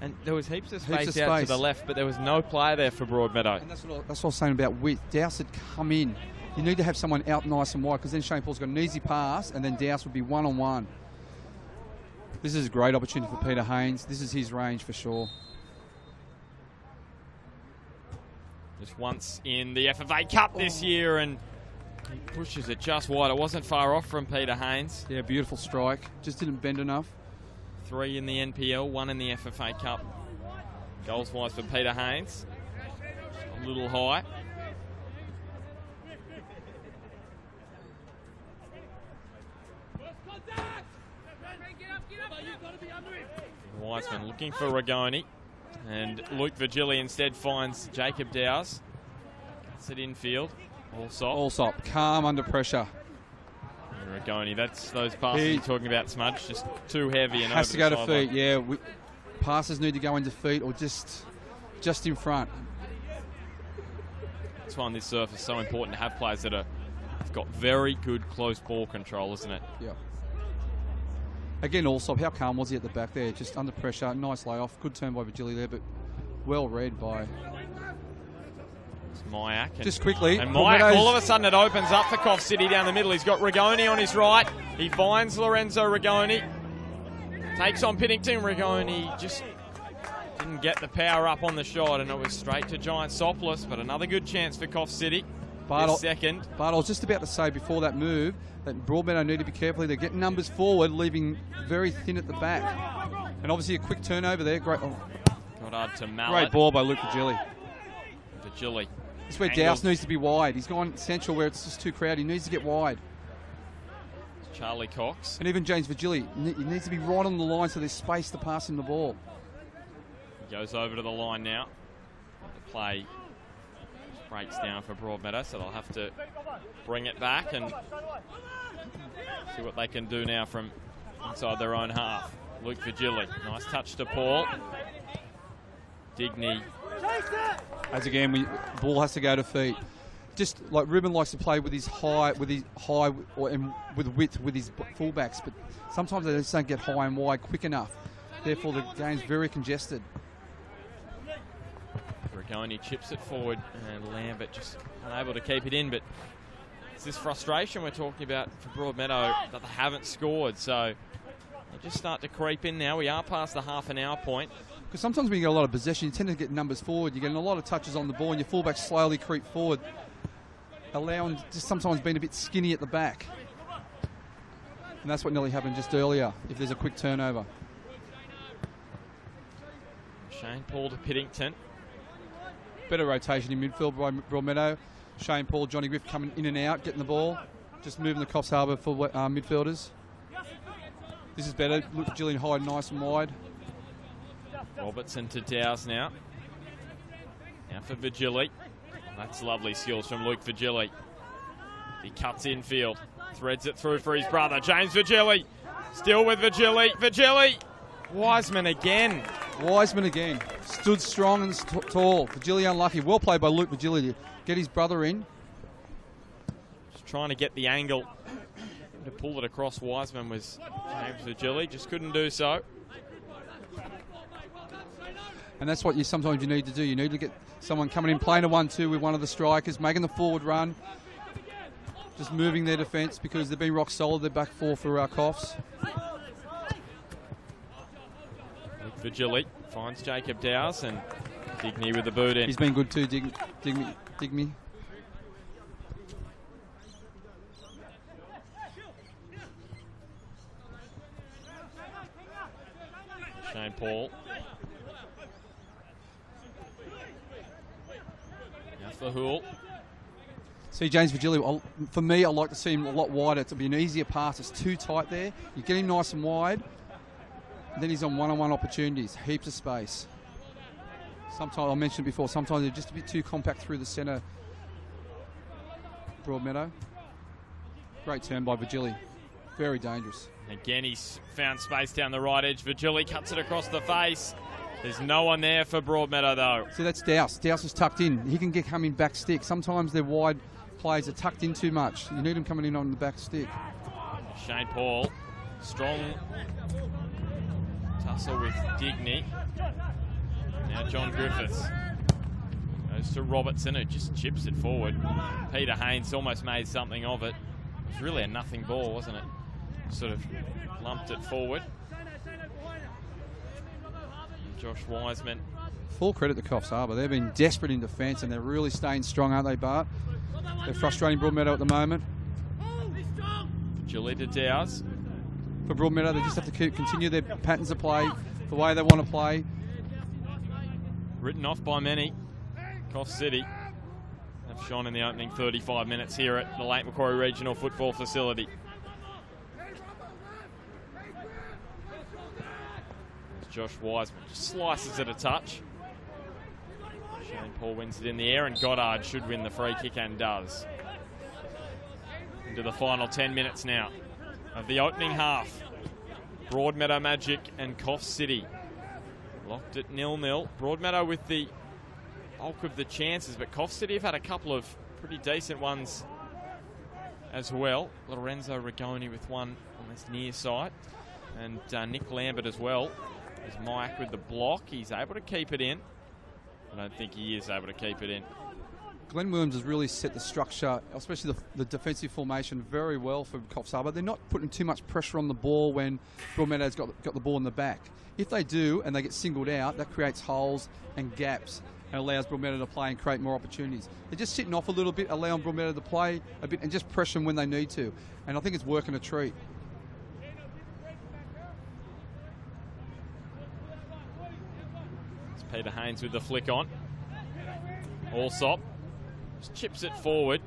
And there was heaps of Heaps space of out to space. the left, but there was no player there for Broadmeadow. and that's what I was saying about width. Dowse had come in. You need to have someone out nice and wide, because then Shane Paul's got an easy pass, and then Dowse would be one-on-one. This is a great opportunity for Peter Haynes. This is his range for sure. Just once in the FFA Cup this year, and he pushes it just wide. It wasn't far off from Peter Haynes. Yeah, beautiful strike. Just didn't bend enough. 3 in the NPL, 1 in the FFA Cup. Goals-wise for Peter Haynes. A little high. Wiseman looking for Rigoni. And Luke Virgili instead finds Jacob Dowse. Gets it infield. Allsop, calm under pressure. Rigoni, that's those passes you're talking about, Smudge. Just too heavy and Has over to go the to sideline. feet, yeah. Passes need to go into feet or just in front. That's why on this surface it's so important to have players that have got very good close ball control, isn't it? Yeah. Again, Allsop, how calm was he at the back there? Just under pressure, nice layoff. Good turn by Virgili there, but well read by... It's Mayak. Just quickly. And Mayak, all of a sudden it opens up for Coffs City down the middle. He's got Rigoni on his right. He finds Lorenzo Rigoni. Takes on Piddington. Rigoni just didn't get the power up on the shot, and it was straight to Giant Soplis, but another good chance for Coffs City. Second. But I was just about to say before that move that Broadmeadow need to be careful. They're getting numbers forward, leaving very thin at the back. And obviously a quick turnover there. Great, Goddard to Mallet. great ball by Luke Virgili. Virgili. This is where Dowse needs to be wide. He's gone central where it's just too crowded. He needs to get wide. Charlie Cox. And even James Virgili, he needs to be right on the line so there's space to pass him the ball. He goes over to the line now. The play breaks down for Broadmeadow, so they'll have to bring it back and see what they can do now from inside their own half. Luke Virgili, nice touch to Paul. Digny. As again, ball has to go to feet. Just like Ruben likes to play with his high, and with width with his fullbacks, but sometimes they just don't get high and wide quick enough. Therefore, the game's very congested. Rigoni chips it forward, and Lambert just unable to keep it in. But it's this frustration we're talking about for Broadmeadow that they haven't scored. So they just start to creep in now. We are past the half an hour point. Because sometimes when you get a lot of possession, you tend to get numbers forward. You're getting a lot of touches on the ball, and your fullbacks slowly creep forward, allowing just sometimes being a bit skinny at the back. And that's what nearly happened just earlier, if there's a quick turnover. Shane Paul to Piddington. Better rotation in midfield by Broadmeadow. Shane Paul, Johnny Griff coming in and out, getting the ball. Just moving the Coffs Harbour for midfielders. This is better. Look, Gillian Hyde nice and wide. Robertson to Dowse now. Now for Virgili. That's lovely skills from Luke Virgili. He cuts infield. Threads it through for his brother. James Virgili. Still with Virgili. Virgili. Wiseman again. Wiseman again. Stood strong and tall. Virgili unlucky. Well played by Luke Virgili to get his brother in. Just trying to get the angle to pull it across. Wiseman was James Virgili. Just couldn't do so. And that's what sometimes you need to do. You need to get someone coming in, playing a 1-2 with one of the strikers, making the forward run, just moving their defence because they've been rock solid. They're back four for our Coffs. Virgili finds Jacob Dowse and Digny with the boot in. He's been good too, Digny. Shane Paul. Now for Hool. See, James Virgili, for me, I like to see him a lot wider. To be an easier pass. It's too tight there. You get him nice and wide. And then he's on one-on-one opportunities. Heaps of space. Sometimes, I mentioned before, sometimes they're just a bit too compact through the centre. Broadmeadow. Great turn by Virgili. Very dangerous. Again, he's found space down the right edge. Virgili cuts it across the face. There's no one there for Broadmeadow, though. See, that's Douse. Douse is tucked in. He can get coming back stick. Sometimes their wide players are tucked in too much. You need them coming in on the back stick. Shane Paul, strong tussle with Digny. Now John Griffiths goes to Robertson, who just chips it forward. Peter Haynes almost made something of it. It was really a nothing ball, wasn't it? Sort of lumped it forward. Josh Wiseman. Full credit to Coffs Harbour. They've been desperate in defence and they're really staying strong, aren't they, Bart? They're frustrating Broadmeadow at the moment. Julie to Dowes. For Broadmeadow, they just have to continue their patterns of play, the way they want to play. Written off by many. Coffs City have shone in the opening 35 minutes here at the Lake Macquarie Regional Football Facility. Josh Wiseman just slices it a touch. Shane Paul wins it in the air, and Goddard should win the free kick and does. Into the final 10 minutes now of the opening half. Broadmeadow Magic and Coffs City locked at 0-0. Broadmeadow with the bulk of the chances, but Coffs City have had a couple of pretty decent ones as well. Lorenzo Rigoni with one on this near side, and Nick Lambert as well. There's Mike with the block. He's able to keep it in. I don't think he is able to keep it in. Glenn Williams has really set the structure, especially the defensive formation, very well for Coffs Harbour. They're not putting too much pressure on the ball when Broadmeadow's got the ball in the back. If they do and they get singled out, that creates holes and gaps and allows Broadmeadow to play and create more opportunities. They're just sitting off a little bit, allowing Broadmeadow to play a bit and just pressure them when they need to. And I think it's working a treat. Peter Haynes with the flick on. Allsop just chips it forward.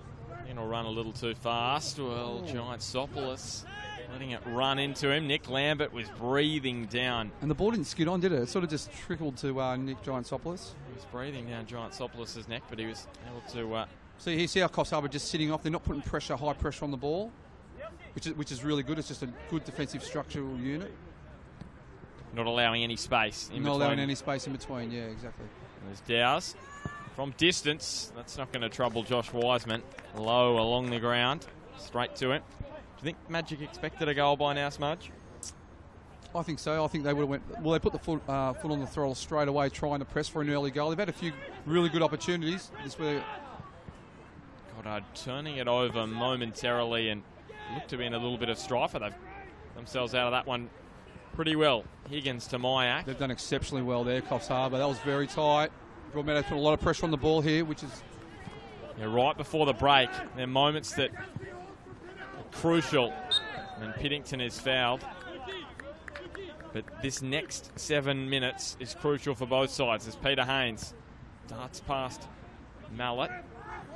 It'll run a little too fast. Well, Giantsopoulos letting it run into him. Nick Lambert was breathing down. And the ball didn't skid on, did it? It sort of just trickled to Nick Giantsopoulos. He was breathing down Giantsopoulos' neck, but he was able to... So you see how Coffs Harbour just sitting off. They're not putting pressure, high pressure on the ball, which is really good. It's just a good defensive structural unit. Not allowing any space in between. Not allowing any space in between, yeah, exactly. There's Dowes. From distance, that's not going to trouble Josh Wiseman. Low along the ground, straight to it. Do you think Magic expected a goal by now, Smudge? I think so. I think they would have went... Well, they put the foot on the throttle straight away, trying to press for an early goal. They've had a few really good opportunities. Goddard turning it over momentarily and looked to be in a little bit of strife. They've themselves out of that one pretty well. Higgins to Mayak. They've done exceptionally well there, Coffs Harbour. That was very tight. Broadmeadow put a lot of pressure on the ball here, which is... Yeah, right before the break. There are moments that are crucial, and Piddington is fouled. But this next 7 minutes is crucial for both sides as Peter Haynes darts past Mallet.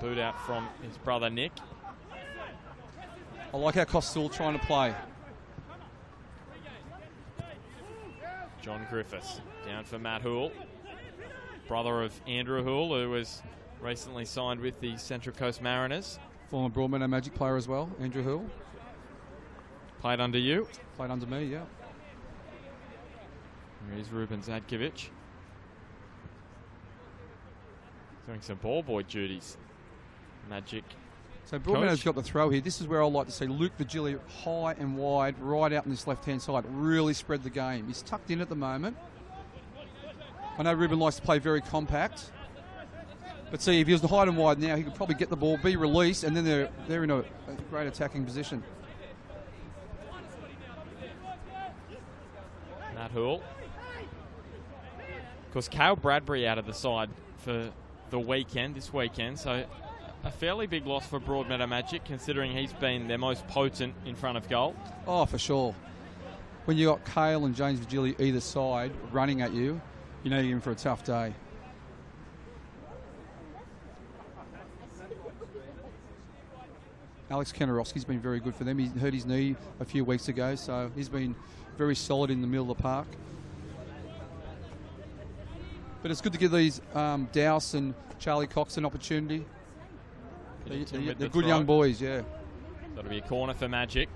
Boot out from his brother Nick. I like how Coffs still trying to play. John Griffiths down for Matt Houle, brother of Andrew Houle, who was recently signed with the Central Coast Mariners. Former Broadmeadow Magic player as well, Andrew Houle. Played under you? Played under me, yeah. Here's Ruben Zadkovic. Doing some ball boy duties. Magic. So Broadmeadow's got the throw here. This is where I like to see Luke Virgili high and wide, right out on this left-hand side, really spread the game. He's tucked in at the moment. I know Ruben likes to play very compact. But see, if he was high and wide now, he could probably get the ball, be released, and then they're in a great attacking position. Matt Houle. Of course, Cale Bradbury out of the side for the weekend, this weekend, so a fairly big loss for Broadmeadow Magic, considering he's been their most potent in front of goal. Oh, for sure. When you got Cale and James Virgili either side running at you, you know you're in for a tough day. Alex Kenarowski's been very good for them. He hurt his knee a few weeks ago, so he's been very solid in the middle of the park. But it's good to give these Dowse and Charlie Cox an opportunity. They're good young boys, yeah. That'll be a corner for Magic.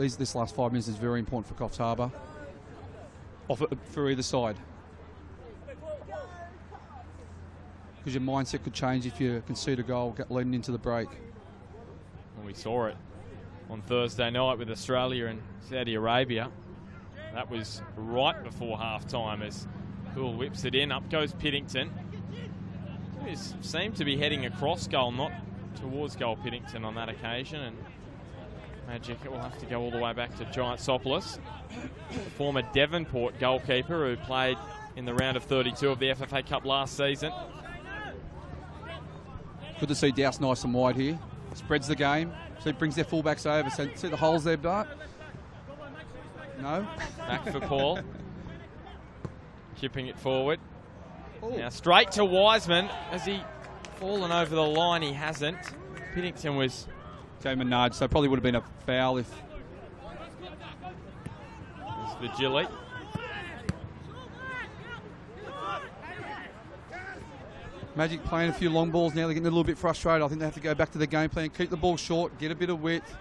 this last 5 minutes is very important for Coffs Harbour. For either side. Because your mindset could change if you concede a goal leading into the break. Well, we saw it on Thursday night with Australia and Saudi Arabia. That was right before half-time as Poole whips it in. Up goes Piddington. He seemed to be heading across goal, not towards goal Piddington on that occasion. And Magic will have to go all the way back to Giantsopoulos, former Devonport goalkeeper who played in the round of 32 of the FFA Cup last season. Good to see Douse nice and wide here. Spreads the game. So it brings their fullbacks over. So see the holes there, Bart? No? Back for Paul. Chipping it forward. Ooh. Now straight to Wiseman. Has he fallen over the line? He hasn't. Piddington was... Gave him a nudge, so probably would have been a foul if... There's Vigili. Magic playing a few long balls now. They're getting a little bit frustrated. I think they have to go back to the game plan. Keep the ball short. Get a bit of width.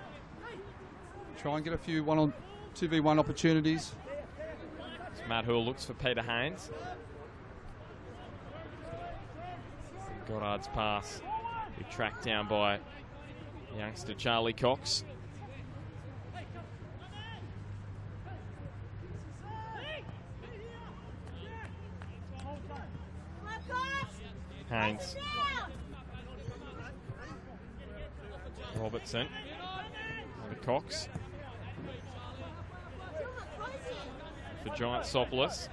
Try and get a few 2v1 opportunities. Matt Hoole looks for Peter Haynes. Goddard's pass. Be tracked down by youngster Charlie Cox. Haynes. Robertson. And Cox. For Giantsopoulos.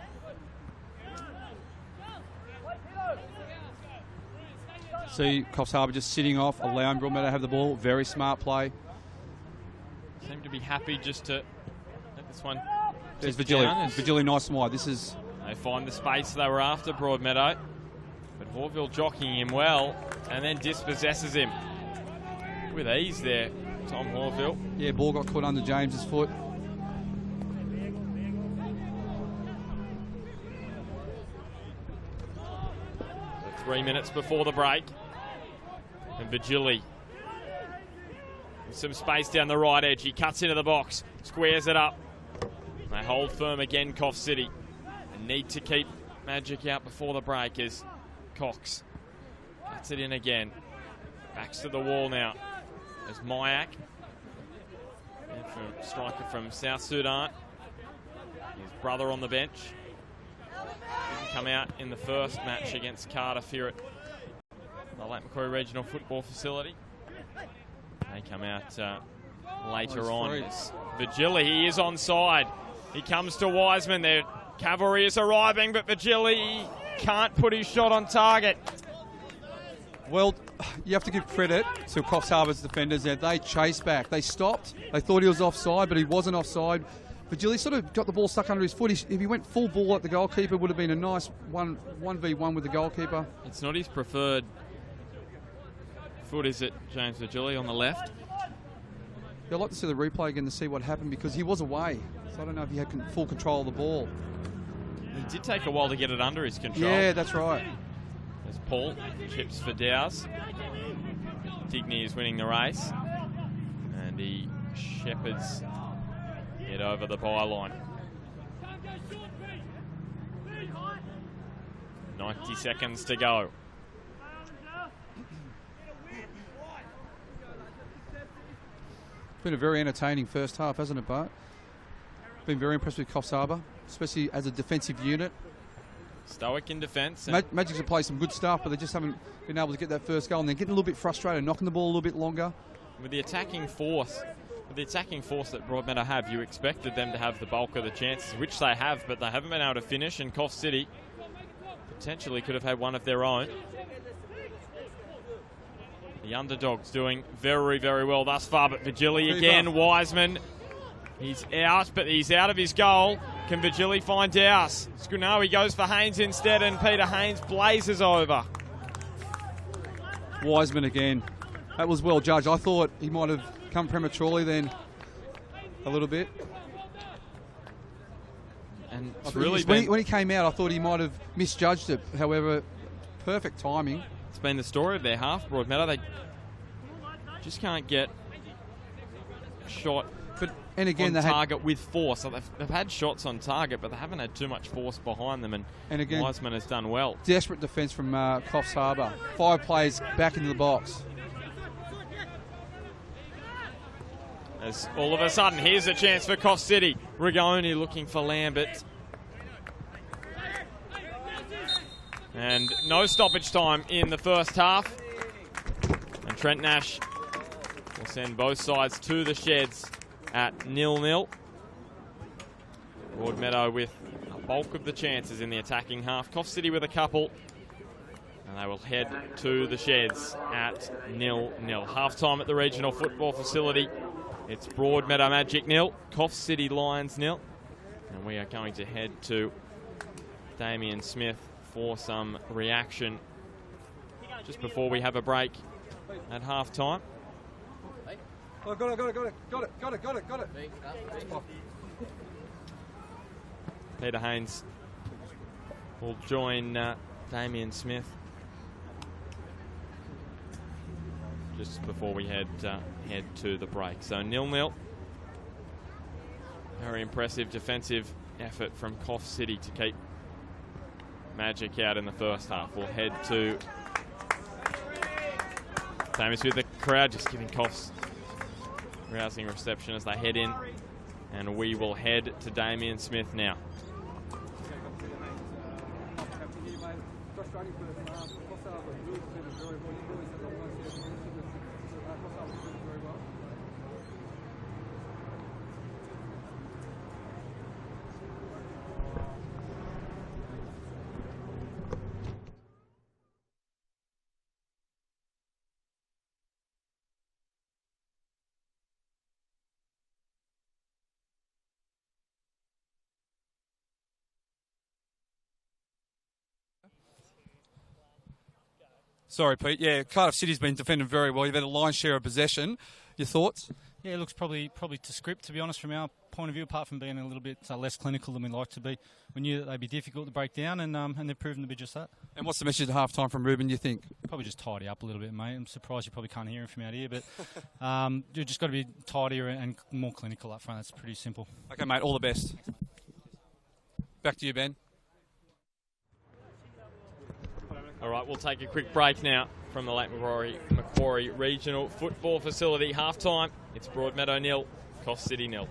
See Coffs Harbour just sitting off, allowing Broadmeadow to have the ball. Very smart play. Seem to be happy just to let this one. There's Vigili. Vigili nice and wide. This is... They find the space they were after, Broadmeadow. But Horville jockeying him well and then dispossesses him. With ease there, Tom Horville. Yeah, ball got caught under James's foot. So 3 minutes before the break. And Vigili. With some space down the right edge. He cuts into the box. Squares it up. They hold firm again, Coffs City. And need to keep Magic out before the break as Cox cuts it in again. Backs to the wall now. There's Mayak. Striker from South Sudan. His brother on the bench. Didn't come out in the first match against Carter Fear at the Lake Macquarie Regional Football Facility. They come out later on. Vigili, he is onside. He comes to Wiseman. Their cavalry is arriving, but Vigili can't put his shot on target. Well, you have to give credit to Coffs Harbour's defenders there. They chased back. They stopped. They thought he was offside, but he wasn't offside. Vigili sort of got the ball stuck under his foot. If he went full ball at the goalkeeper, it would have been a nice 1v1 with the goalkeeper. It's not his preferred foot, is it, James Vigili, on the left? Yeah, I'd like to see the replay again to see what happened because he was away. So I don't know if he had full control of the ball. It did take a while to get it under his control. Yeah, that's right. There's Paul, chips for Dowse. Digny is winning the race. And he shepherds it over the byline. 90 seconds to go. It's been a very entertaining first half, hasn't it, Bart? Been very impressed with Coffs Harbour, especially as a defensive unit. Stoic in defence. Magic's have played some good stuff, but they just haven't been able to get that first goal, and they're getting a little bit frustrated, knocking the ball a little bit longer. With the attacking force that Broadmeadow have, you expected them to have the bulk of the chances, which they have, but they haven't been able to finish, and Coffs City potentially could have had one of their own. The underdogs doing very, very well thus far, but Vigili again, Wiseman. He's out, but he's out of his goal. Can Vigili find Dowse? No, he goes for Haynes instead, and Peter Haynes blazes over. Wiseman again. That was well judged. I thought he might have come prematurely then a little bit. And it's really when he came out, I thought he might have misjudged it. However, perfect timing. It's been the story of their half, Broadmeadow. They just can't get a shot And again, on target with force. So they've had shots on target, but they haven't had too much force behind them. And again, Wiseman has done well. Desperate defence from Coffs Harbour. 5 players back into the box. As all of a sudden, here's a chance for Coffs City. Rigoni looking for Lambert. And no stoppage time in the first half. And Trent Nash will send both sides to the sheds at 0-0. Broadmeadow with a bulk of the chances in the attacking half. Coffs City with a couple. And they will head to the sheds at 0-0. Half-time at the regional football facility. It's Broadmeadow Magic 0, Coffs City Lions 0. And we are going to head to Damien Smith for some reaction just before we have a break at half-time. Oh, got it. Peter Haynes will join Damien Smith just before we head to the break. So 0-0. Very impressive defensive effort from Coffs City to keep Magic out in the first half. We'll head to Damien Smith. The crowd just giving Coffs rousing reception as they head in. And we will head to Damien Smith now. Sorry, Pete. Yeah, Cardiff City's been defended very well. You've had a lion's share of possession. Your thoughts? Yeah, it looks probably to script, to be honest, from our point of view, apart from being a little bit less clinical than we like to be. We knew that they'd be difficult to break down, and they've proven to be just that. And what's the message at half-time from Ruben, you think? Probably just tidy up a little bit, mate. I'm surprised you probably can't hear him from out here, but you've just got to be tidier and more clinical up front. That's pretty simple. Okay, mate, all the best. Back to you, Ben. All right, we'll take a quick break now from the Lake Macquarie Regional Football Facility. Half-time, it's Broadmeadow 0, Coffs City 0.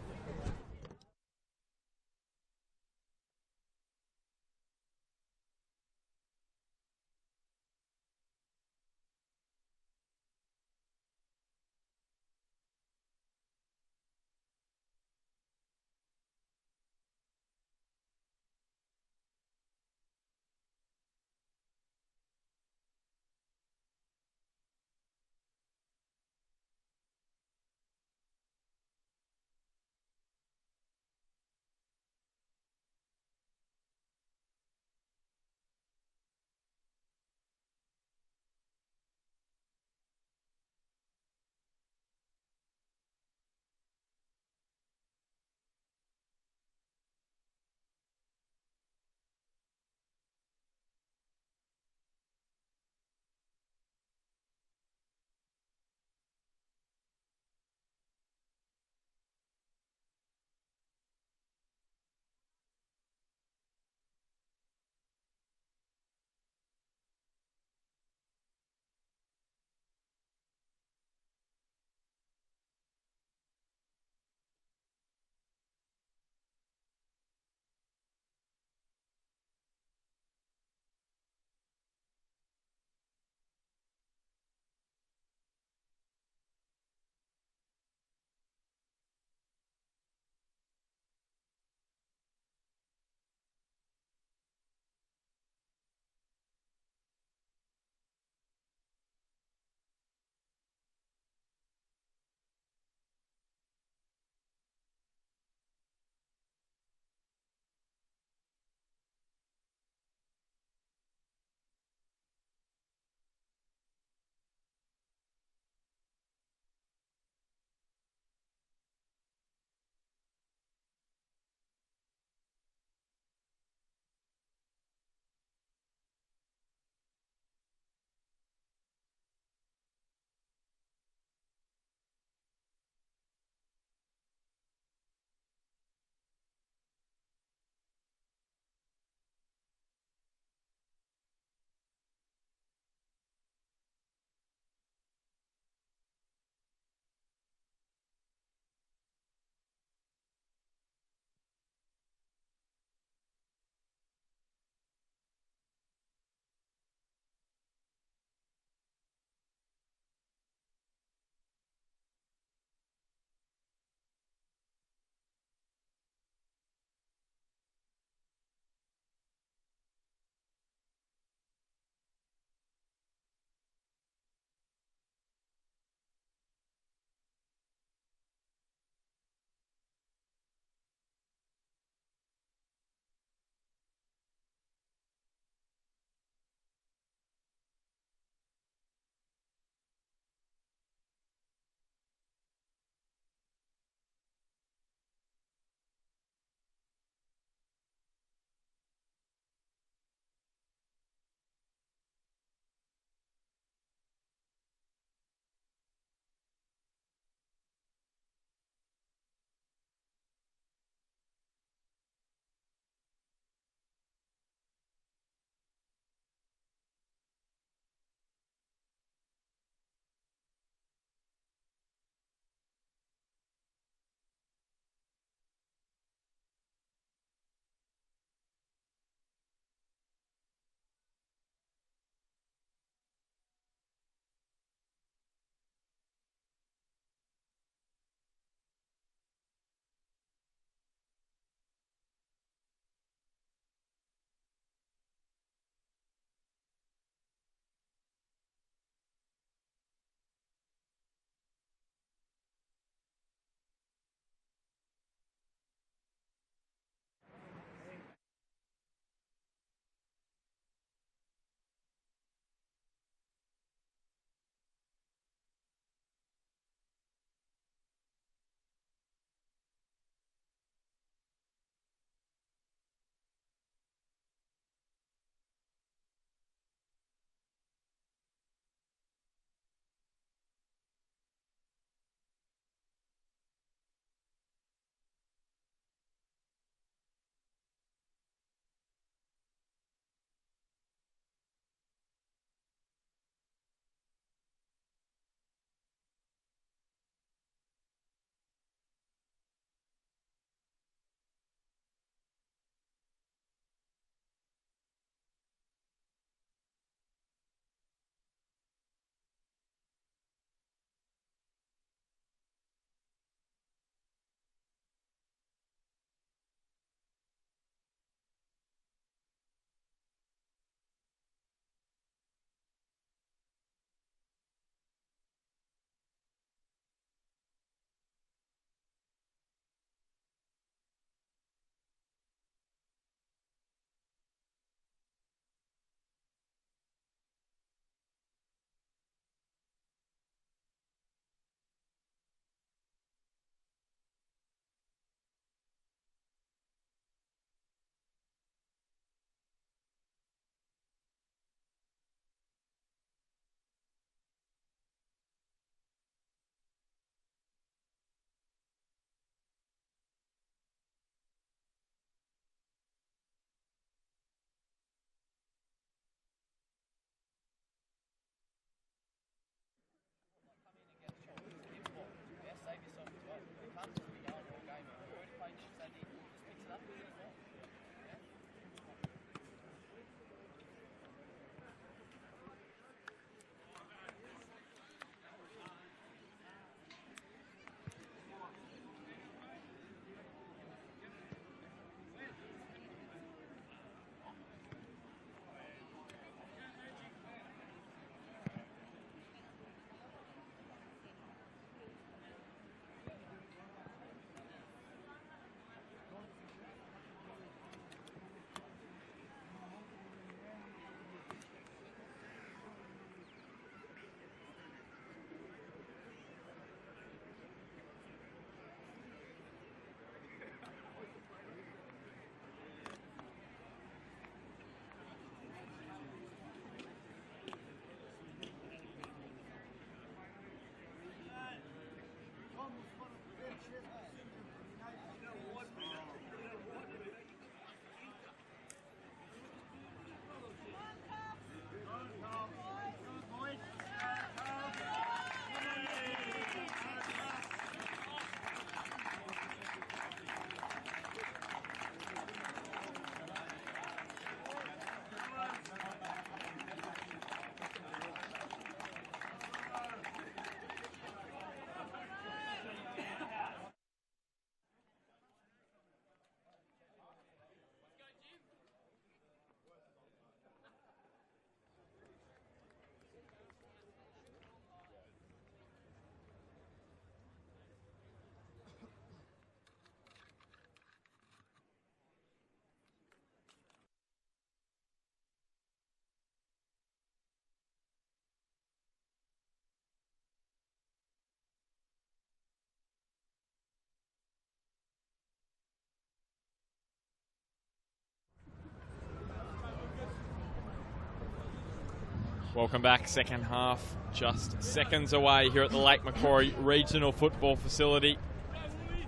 Welcome back. Second half just seconds away here at the Lake Macquarie Regional Football Facility.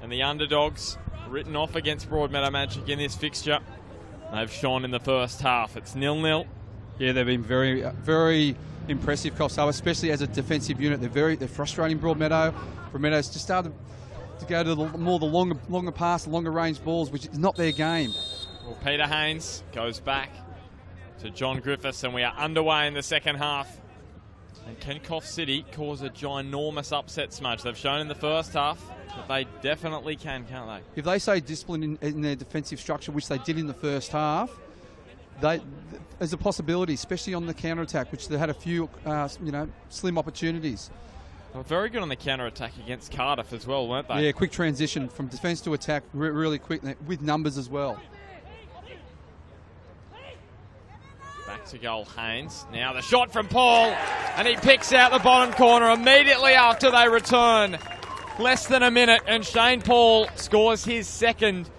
And the underdogs written off against Broadmeadow Magic in this fixture. They've shone in the first half. It's 0-0. Yeah, they've been very, very impressive, Coffs Harbour, especially as a defensive unit. They're frustrating Broadmeadow. Broadmeadow's just started to go to the longer pass, the longer range balls, which is not their game. Well, Peter Haynes goes back to John Griffiths, and we are underway in the second half. And can Coffs City cause a ginormous upset, Smudge? They've shown in the first half that they definitely can, can't they? If they say discipline in their defensive structure, which they did in the first half, there's a possibility, especially on the counter-attack, which they had a few, slim opportunities. They were very good on the counter-attack against Cardiff as well, weren't they? Yeah, quick transition from defence to attack, really quick, with numbers as well. Back to goal, Haynes. Now the shot from Paul, and he picks out the bottom corner immediately after they return. Less than a minute, and Shane Paul scores his second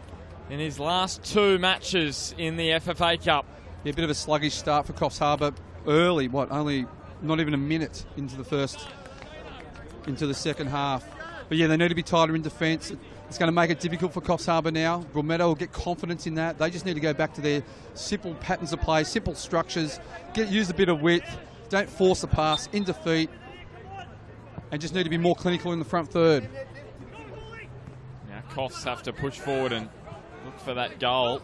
in his last 2 matches in the FFA Cup. Yeah, a bit of a sluggish start for Coffs Harbour early, only not even a minute into the second half. But yeah, they need to be tighter in defence. It's going to make it difficult for Coffs Harbour now. Broadmeadow will get confidence in that. They just need to go back to their simple patterns of play, simple structures, use a bit of width, don't force the pass, into feet, and just need to be more clinical in the front third. Now Coffs have to push forward and look for that goal.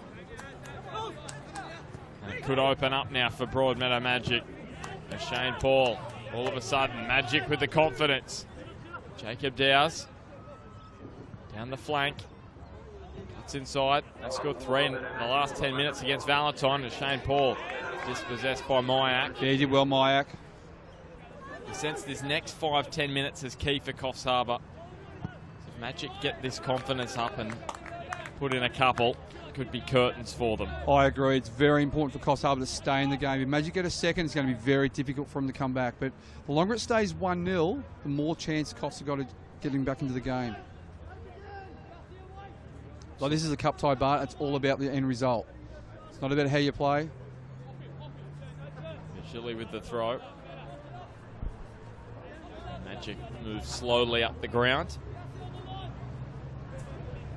And it could open up now for Broadmeadow Magic. And Shane Paul, all of a sudden, Magic with the confidence. Jacob Dowes down the flank. Cuts inside. They scored 3 in the last 10 minutes against Valentine. And Shane Paul dispossessed by Myak. Yeah, he did well, Myak. You sense this next 5-10 minutes is key for Coffs Harbour. So if Magic get this confidence up and put in a couple, could be curtains for them. I agree. It's very important for Coffs Harbour to stay in the game. If Magic get a second, it's going to be very difficult for them to come back. But the longer it stays 1-0, the more chance Coffs have got of getting back into the game. Like, this is a cup tie, but it's all about the end result. It's not about how you play. Chile with the throw. Magic moves slowly up the ground.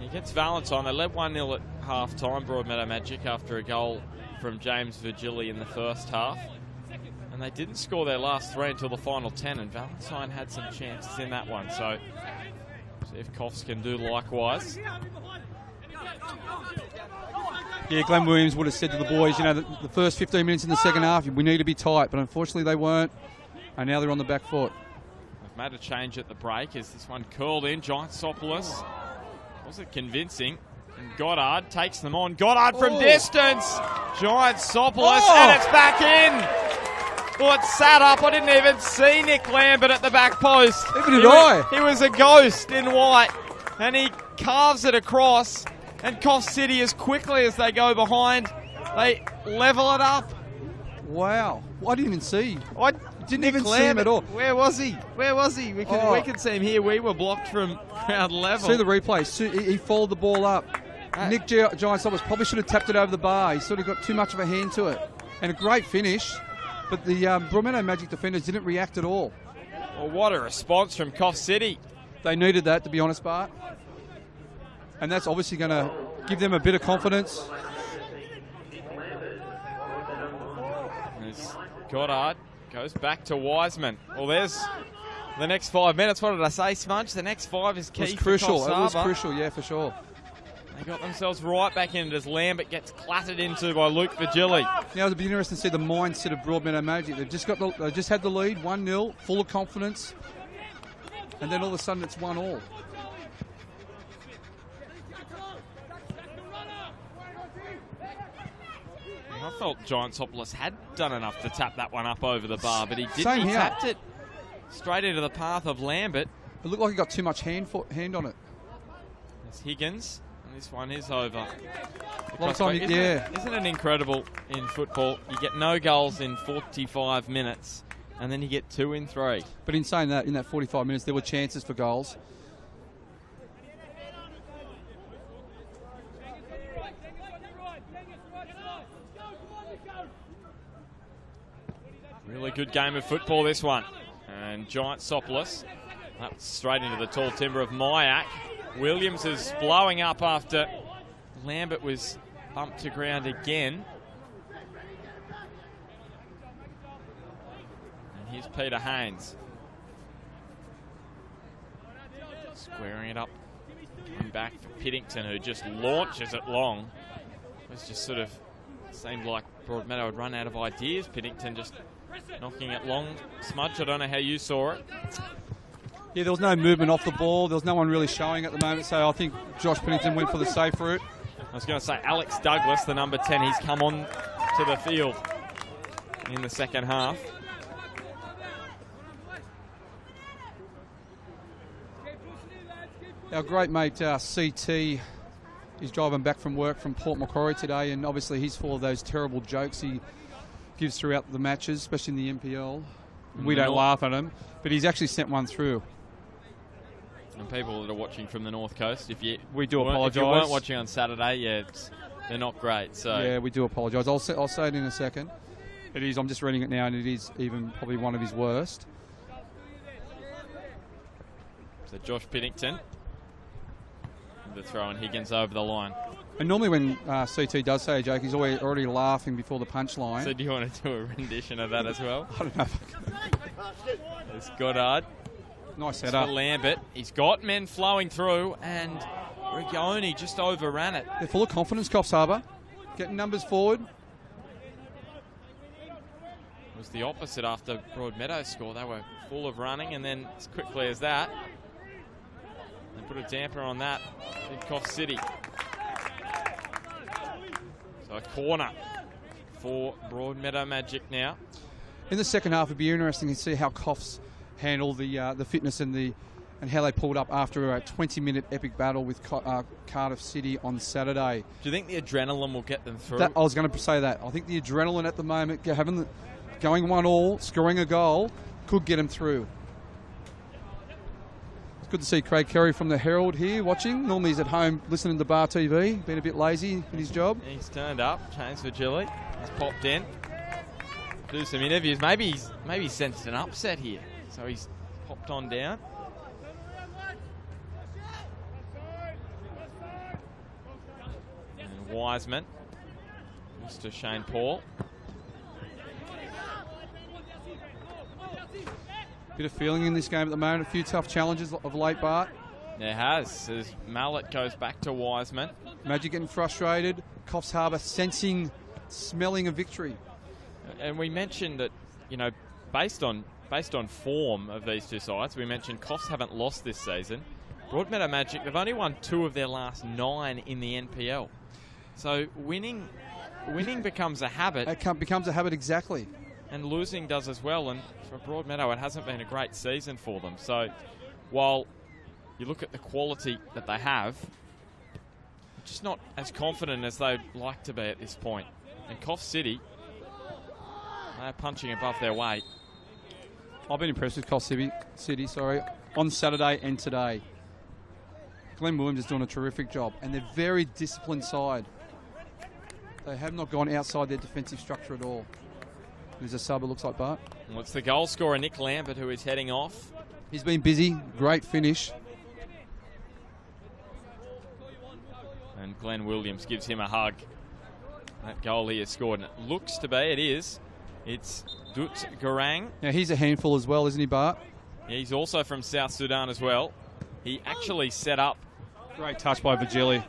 Against Valentine, they led 1-0 at half-time, Broadmeadow Magic, after a goal from James Virgili in the first half. And they didn't score their last 3 until the final 10, and Valentine had some chances in that one. So, see if Coffs can do likewise. Yeah, Glenn Williams would have said to the boys, the first 15 minutes in the second half, we need to be tight. But unfortunately, they weren't. And now they're on the back foot. They've made a change at the break as this one curled in. Giantsopoulos wasn't convincing. And Goddard takes them on. Goddard from distance. Giantsopoulos, and it's back in. Well, it sat up. I didn't even see Nick Lambert at the back post. Even did I. He was a ghost in white. And he carves it across. And Coffs City, as quickly as they go behind, they level it up. Wow. I didn't even see. I didn't even see him at all. Where was he? We can see him here. We were blocked from ground level. See the replay. He followed the ball up. Nick Giantsopoulos probably should have tapped it over the bar. He sort of got too much of a hand to it. And a great finish. But the Broadmeadow Magic defenders didn't react at all. Well, what a response from Coffs City. They needed that, to be honest, Bart. And that's obviously going to give them a bit of confidence. As Goddard goes back to Wiseman. Well, there's the next 5 minutes. What did I say, Smudge? The next 5 is key. It was crucial. For Coffs Harbour. It was crucial, yeah, for sure. They got themselves right back in it as Lambert gets clattered into by Luke Virgili. Now it'll be interesting to see the mindset of Broadmeadow Magic. They just had the lead, 1-0, full of confidence, and then all of a sudden it's 1-1. I felt Giantsopoulos had done enough to tap that one up over the bar, but he didn't. Same He here. tapped it straight into the path of Lambert. It looked like he got too much hand on it. It's Higgins, and this one is over. A lot of time, Isn't it incredible in football? You get no goals in 45 minutes, and then you get 2 in 3. But in saying that, in that 45 minutes, there were chances for goals. Really good game of football, this one. And Giant Sopolis up straight into the tall timber of Myack. Williams is blowing up after Lambert was bumped to ground again. And here's Peter Haynes. Squaring it up. Coming back for Piddington, who just launches it long. It was just sort of seemed like Broadmeadow had run out of ideas. Piddington just knocking it long. Smudge, I don't know how you saw it. Yeah, there was no movement off the ball. There was no one really showing at the moment, so I think Josh Piddington went for the safe route. I was going to say Alex Douglas, the number 10, he's come on to the field in the second half. Our great mate CT is driving back from work from Port Macquarie today, and obviously he's full of those terrible jokes he gives throughout the matches, especially in the NPL. We don't laugh at him, but he's actually sent one through. And people that are watching from the North Coast, we do apologise. If you weren't watching on Saturday, they're not great. So yeah, we do apologise. I'll say it in a second. It is. I'm just reading it now, and it is even probably one of his worst. So Josh Piddington, the throw, and Higgins over the line. And normally when CT does say a joke, he's already laughing before the punchline. So do you want to do a rendition of that as well? I don't know if I can. It's Goddard. Nice setup. For Lambert. He's got men flowing through, and Rigioni just overran it. They're full of confidence, Coffs Harbour. Getting numbers forward. It was the opposite after Broadmeadow score. They were full of running, and then as quickly as that, they put a damper on that in Coffs City. So a corner for Broadmeadow Magic now. In the second half, it'd be interesting to see how Coffs handle the fitness and how they pulled up after a 20-minute epic battle with Cardiff City on Saturday. Do you think the adrenaline will get them through? I was going to say that. I think the adrenaline at the moment, going 1-1, scoring a goal, could get them through. It's good to see Craig Carey from the Herald here watching. Normally he's at home listening to Bar TV, being a bit lazy in his job. He's turned up. James Virgili has popped in. Do some interviews. Maybe he's sensed an upset here. So he's popped on down. And Wiseman. Mr. Shane Paul. Bit of feeling in this game at the moment. A few tough challenges of late, Bart. There has. As Mallet goes back to Wiseman. Magic getting frustrated. Coffs Harbour smelling a victory. And we mentioned that, based on form of these two sides, we mentioned Coffs haven't lost this season. Broadmeadow Magic, they've only won 2 of their last 9 in the NPL. So winning becomes a habit. It becomes a habit, exactly. And losing does as well. And for Broadmeadow, it hasn't been a great season for them. So while you look at the quality that they have, just not as confident as they'd like to be at this point. And Coffs City, they're punching above their weight. I've been impressed with Coffs City, on Saturday and today. Glenn Williams is doing a terrific job, and they're very disciplined side. They have not gone outside their defensive structure at all. There's a sub, it looks like, Bart. Well, it's the goal scorer, Nick Lambert, who is heading off. He's been busy. Great finish. And Glenn Williams gives him a hug. That goal he has scored, and it looks to be, it is. It's Dut Garang. Now, he's a handful as well, isn't he, Bart? Yeah, he's also from South Sudan as well. He actually set up... Great touch by Virgili.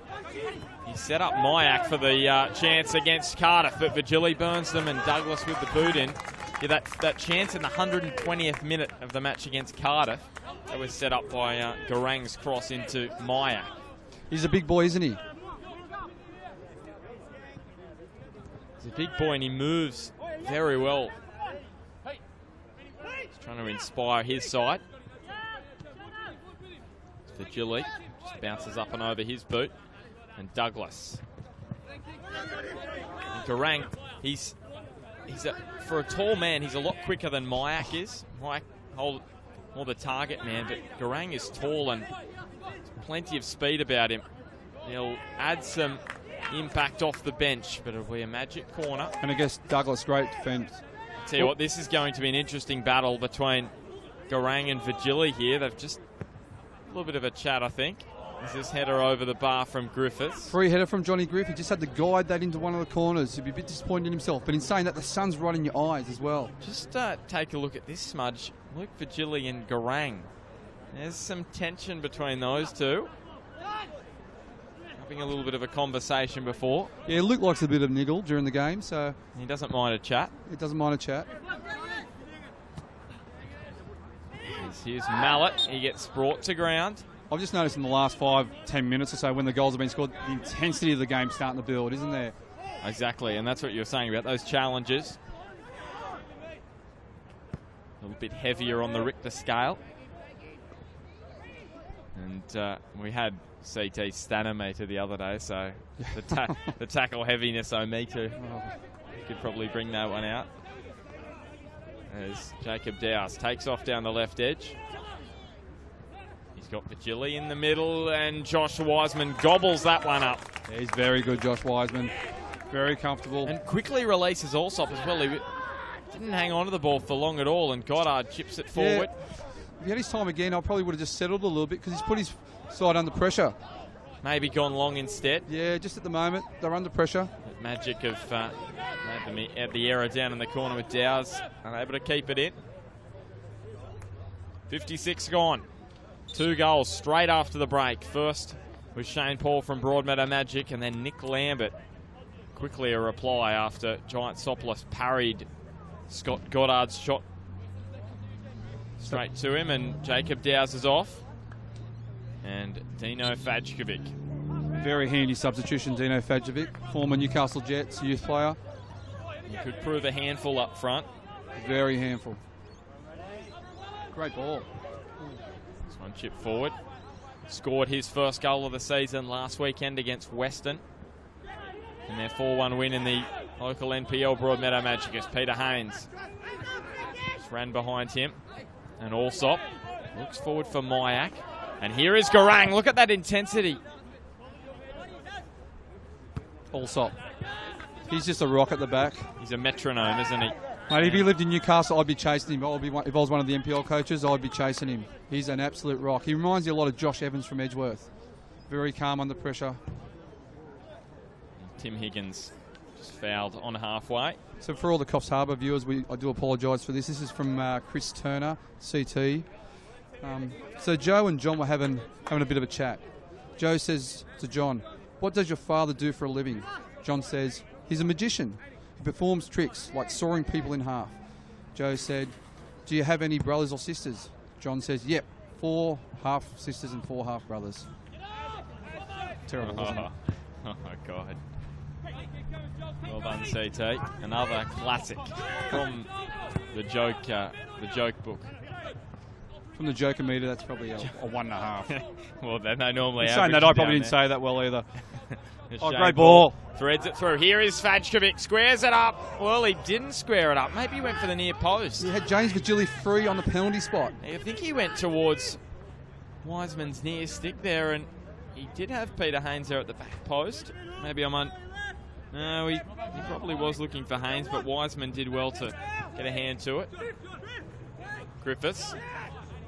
He set up Myack for the chance against Cardiff, but Virgili burns them and Douglas with the boot in. Yeah, that chance in the 120th minute of the match against Cardiff, that was set up by Garang's cross into Myack. He's a big boy, isn't he? He's a big boy and he moves very well. He's trying to inspire his side. Virgili just bounces up and over his boot. And Douglas. And Garang, for a tall man, he's a lot quicker than Myack is. Myack hold more the target man, but Garang is tall and plenty of speed about him. He'll add some impact off the bench, but it'll be a Magic corner. And I guess Douglas, great defence. Tell you what, this is going to be an interesting battle between Garang and Vigili here. They've just a little bit of a chat, I think. Is this header over the bar from Griffiths? Free header from Johnny Griff. He just had to guide that into one of the corners. He'd be a bit disappointed in himself. But in saying that, the sun's right in your eyes as well. Just take a look at this smudge. Luke Vigili and Garang. There's some tension between those two. Having a little bit of a conversation before. Yeah, Luke likes a bit of niggle during the game, so... He doesn't mind a chat. He doesn't mind a chat. Here's Mallet. He gets brought to ground. I've just noticed in the last 5-10 minutes or so when the goals have been scored, the intensity of the game starting to build, isn't there? Exactly, and that's what you were saying about those challenges. A little bit heavier on the Richter scale. And we had CT Stanometer the other day, so the tackle heaviness meter, you could probably bring that one out. As Jacob Dowse takes off down the left edge. He's got Vigili in the middle, and Josh Wiseman gobbles that one up. Yeah, he's very good, Josh Wiseman. Very comfortable. And quickly releases Allsop as well. He didn't hang on to the ball for long at all, and Goddard chips it forward. Yeah. If he had his time again, I probably would have just settled a little bit because he's put his side under pressure. Maybe gone long instead. Yeah, just at the moment, they're under pressure. But Magic have had the error down in the corner with Dowse, unable to keep it in. 56 gone. 2 goals straight after the break. First was Shane Paul from Broadmeadow Magic, and then Nick Lambert. Quickly a reply after Giant Soplos parried Scott Goddard's shot straight to him, and Jacob Dowse is off. And Dino Fajkovic. Very handy substitution, Dino Fajkovic, former Newcastle Jets youth player. He could prove a handful up front. Very handful. Great ball. This one chipped forward. Scored his first goal of the season last weekend against Western in their 4-1 win in the local NPL Broadmeadow Magic as Peter Haynes just ran behind him. And Allsop looks forward for Mayak. And here is Garang. Look at that intensity. Allsop. He's just a rock at the back. He's a metronome, isn't he? Mate, if he lived in Newcastle, I'd be chasing him. If I was one of the NPL coaches, I'd be chasing him. He's an absolute rock. He reminds me a lot of Josh Evans from Edgeworth. Very calm under pressure. Tim Higgins just fouled on halfway. So for all the Coffs Harbour viewers, I do apologise for this. This is from Chris Turner, CT. So Joe and John were having a bit of a chat. Joe says to John, "What does your father do for a living?" John says, "He's a magician. He performs tricks like sawing people in half." Joe said, "Do you have any brothers or sisters?" John says, "Yep, 4 half sisters and 4 half brothers." Terrible, wasn't it? Oh my God. Well done, CT. Another classic from the joke book. From the Joker meter, that's probably a 1.5. Well, then they normally saying that, I probably didn't say that well either. Oh, Shane great ball. Threads it through. Here is Fajkovic. Squares it up. Well, he didn't square it up. Maybe he went for the near post. He had James Vigili free on the penalty spot. I think he went towards Wiseman's near stick there, and he did have Peter Haynes there at the back post. Maybe I'm on... No, he probably was looking for Haynes, but Wiseman did well to get a hand to it. Griffiths.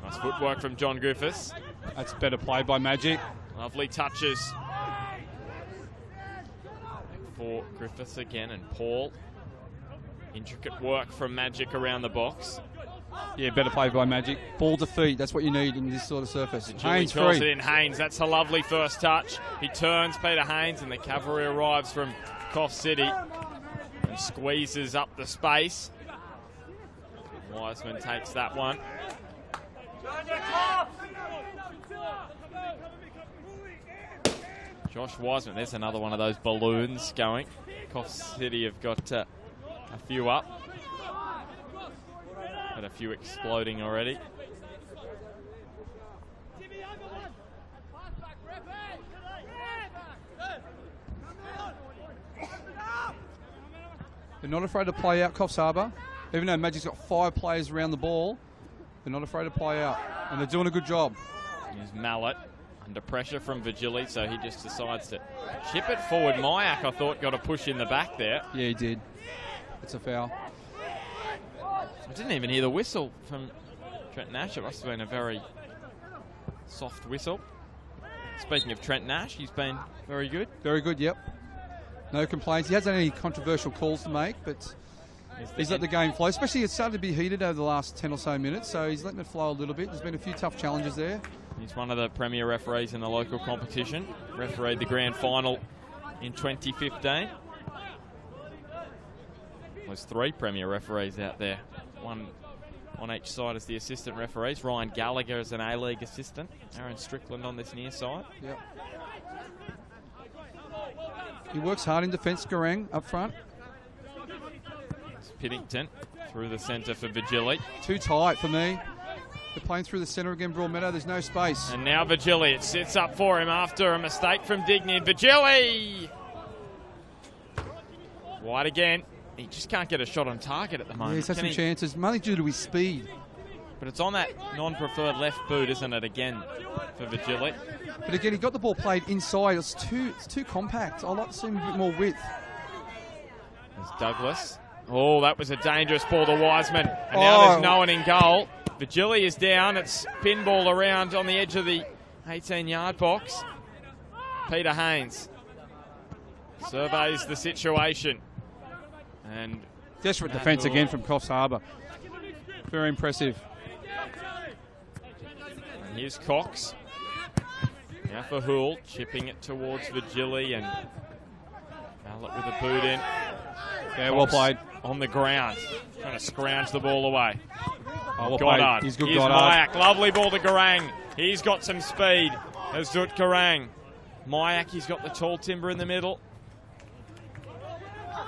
Nice footwork from John Griffiths. That's better play by Magic. Lovely touches for Griffiths again, and Paul. Intricate work from Magic around the box. Yeah, better play by Magic. Ball to feet, that's what you need in this sort of surface. Haynes curls it in. Haynes, that's a lovely first touch. He turns Peter Haynes, and the cavalry arrives from Coffs City and squeezes up the space. Wiseman takes that one. Josh Wiseman, there's another one of those balloons going. Coffs City have got a few up. Had a few exploding already. They're not afraid to play out Coffs Harbour. Even though Magic's got 5 players around the ball, they're not afraid to play out. And they're doing a good job. Here's Mallet under pressure from Vigili, so he just decides to chip it forward. Mayak, I thought, got a push in the back there. Yeah, he did. It's a foul. I didn't even hear the whistle from Trent Nash. It must have been a very soft whistle. Speaking of Trent Nash, he's been very good. Very good, yep. No complaints. He hasn't any controversial calls to make, but he's let the game flow. Especially it's started to be heated over the last 10 or so minutes, so he's letting it flow a little bit. There's been a few tough challenges there. He's one of the premier referees in the local competition. Refereed the grand final in 2015. There's 3 premier referees out there. One on each side as the assistant referees. Ryan Gallagher is an A-League assistant. Aaron Strickland on this near side. Yep. He works hard in defence, Garang, up front. It's Piddington through the centre for Vigili. Too tight for me. They're playing through the centre again, Broadmeadow. There's no space. And now Vigili. It sits up for him after a mistake from Digny. Vigili! Wide again. He just can't get a shot on target at the moment. Yeah, he's had some chances, mainly due to his speed. But it's on that non-preferred left boot, isn't it, again, for Vigili? But again, he got the ball played inside. It's too compact. I'd like to see him a bit more width. There's Douglas. Oh, that was a dangerous ball to Wiseman. And now there's no one in goal. Vigili is down. It's pinball around on the edge of the 18-yard box. Peter Haynes surveys the situation. And desperate defence again from Coffs Harbour. Very impressive. And here's Cox. Now for Houle, chipping it towards Vigili and Mallet with a boot in. Yeah, well played. On the ground, trying to scrounge the ball away. Oh, well Goddard. played. He's good, Here's Goddard. Mayak, lovely ball to Garang. He's got some speed. Azut Garang. Mayak, he's got the tall timber in the middle.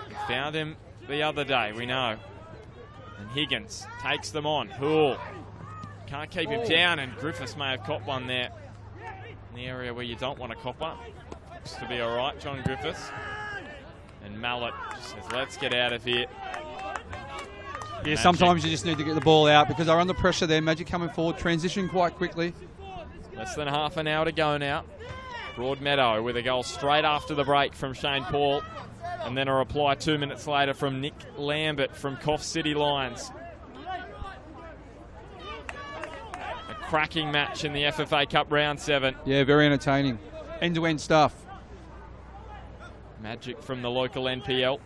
We found him the other day, we know. And Higgins takes them on. Houle can't keep him down, and Griffiths may have caught one there in the area where you don't want to cop one. Looks to be all right, John Griffiths. And Mallet just says, let's get out of here. Yeah, Magic. sometimes you just need to get the ball out because they're under pressure there. Magic coming forward, transitioning quite quickly. Less than half an hour to go now. Broadmeadow with a goal straight after the break from Shane Paul. And then a reply 2 minutes later from Nick Lambert from Coffs City Lions. A cracking match in the FFA Cup Round 7. Yeah, very entertaining. End-to-end stuff. Magic from the local NPL.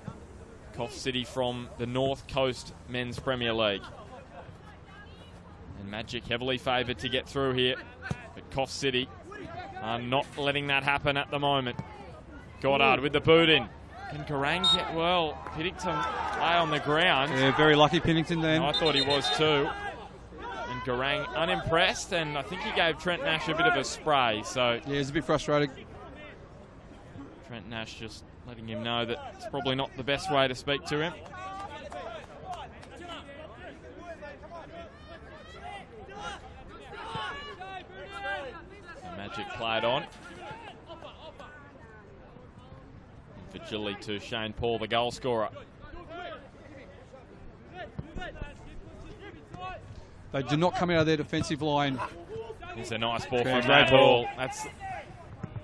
Coffs City from the North Coast Men's Premier League. And Magic heavily favoured to get through here. But Coffs City are not letting that happen at the moment. Goddard with the boot in. Can Garang get well? Piddington lay on the ground. Yeah, very lucky Piddington then. I thought he was too. And Garang unimpressed, and I think he gave Trent Nash a bit of a spray. So yeah, he's a bit frustrated. Trent Nash just letting him know that it's probably not the best way to speak to him. The Magic played on. Vigili to Shane Paul, the goal scorer. They do not come out of their defensive line. Here's a nice ball Yeah, from great Matt ball. Hall. That's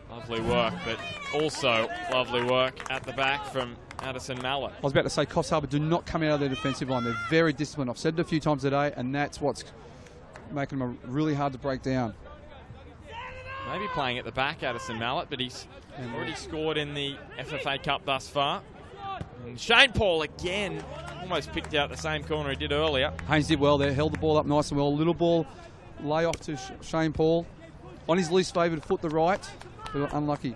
lovely work, but also lovely work at the back from Addison Mallet. I was about to say Coffs Harbour do not come out of their defensive line. They're very disciplined. I've said it a few times today, and that's what's making them really hard to break down. Maybe playing at the back, Addison Mallet, but he's already scored in the FFA Cup thus far. And Shane Paul again, almost picked out the same corner he did earlier. Haynes did well there, held the ball up nice and well. Little ball lay off to Shane Paul. On his least favoured foot, the right, but unlucky.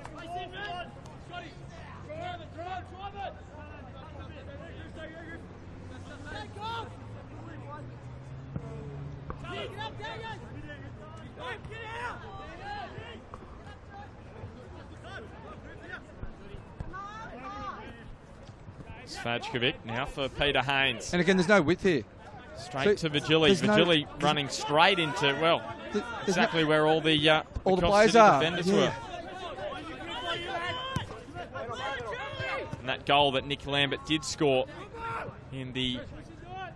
Svajkovic now for Peter Haynes. And again, there's no width here. Straight to Vigili. Vigili running straight into, well, exactly where all the all the Coffs players City are. defenders Yeah. were. And that goal that Nick Lambert did score in the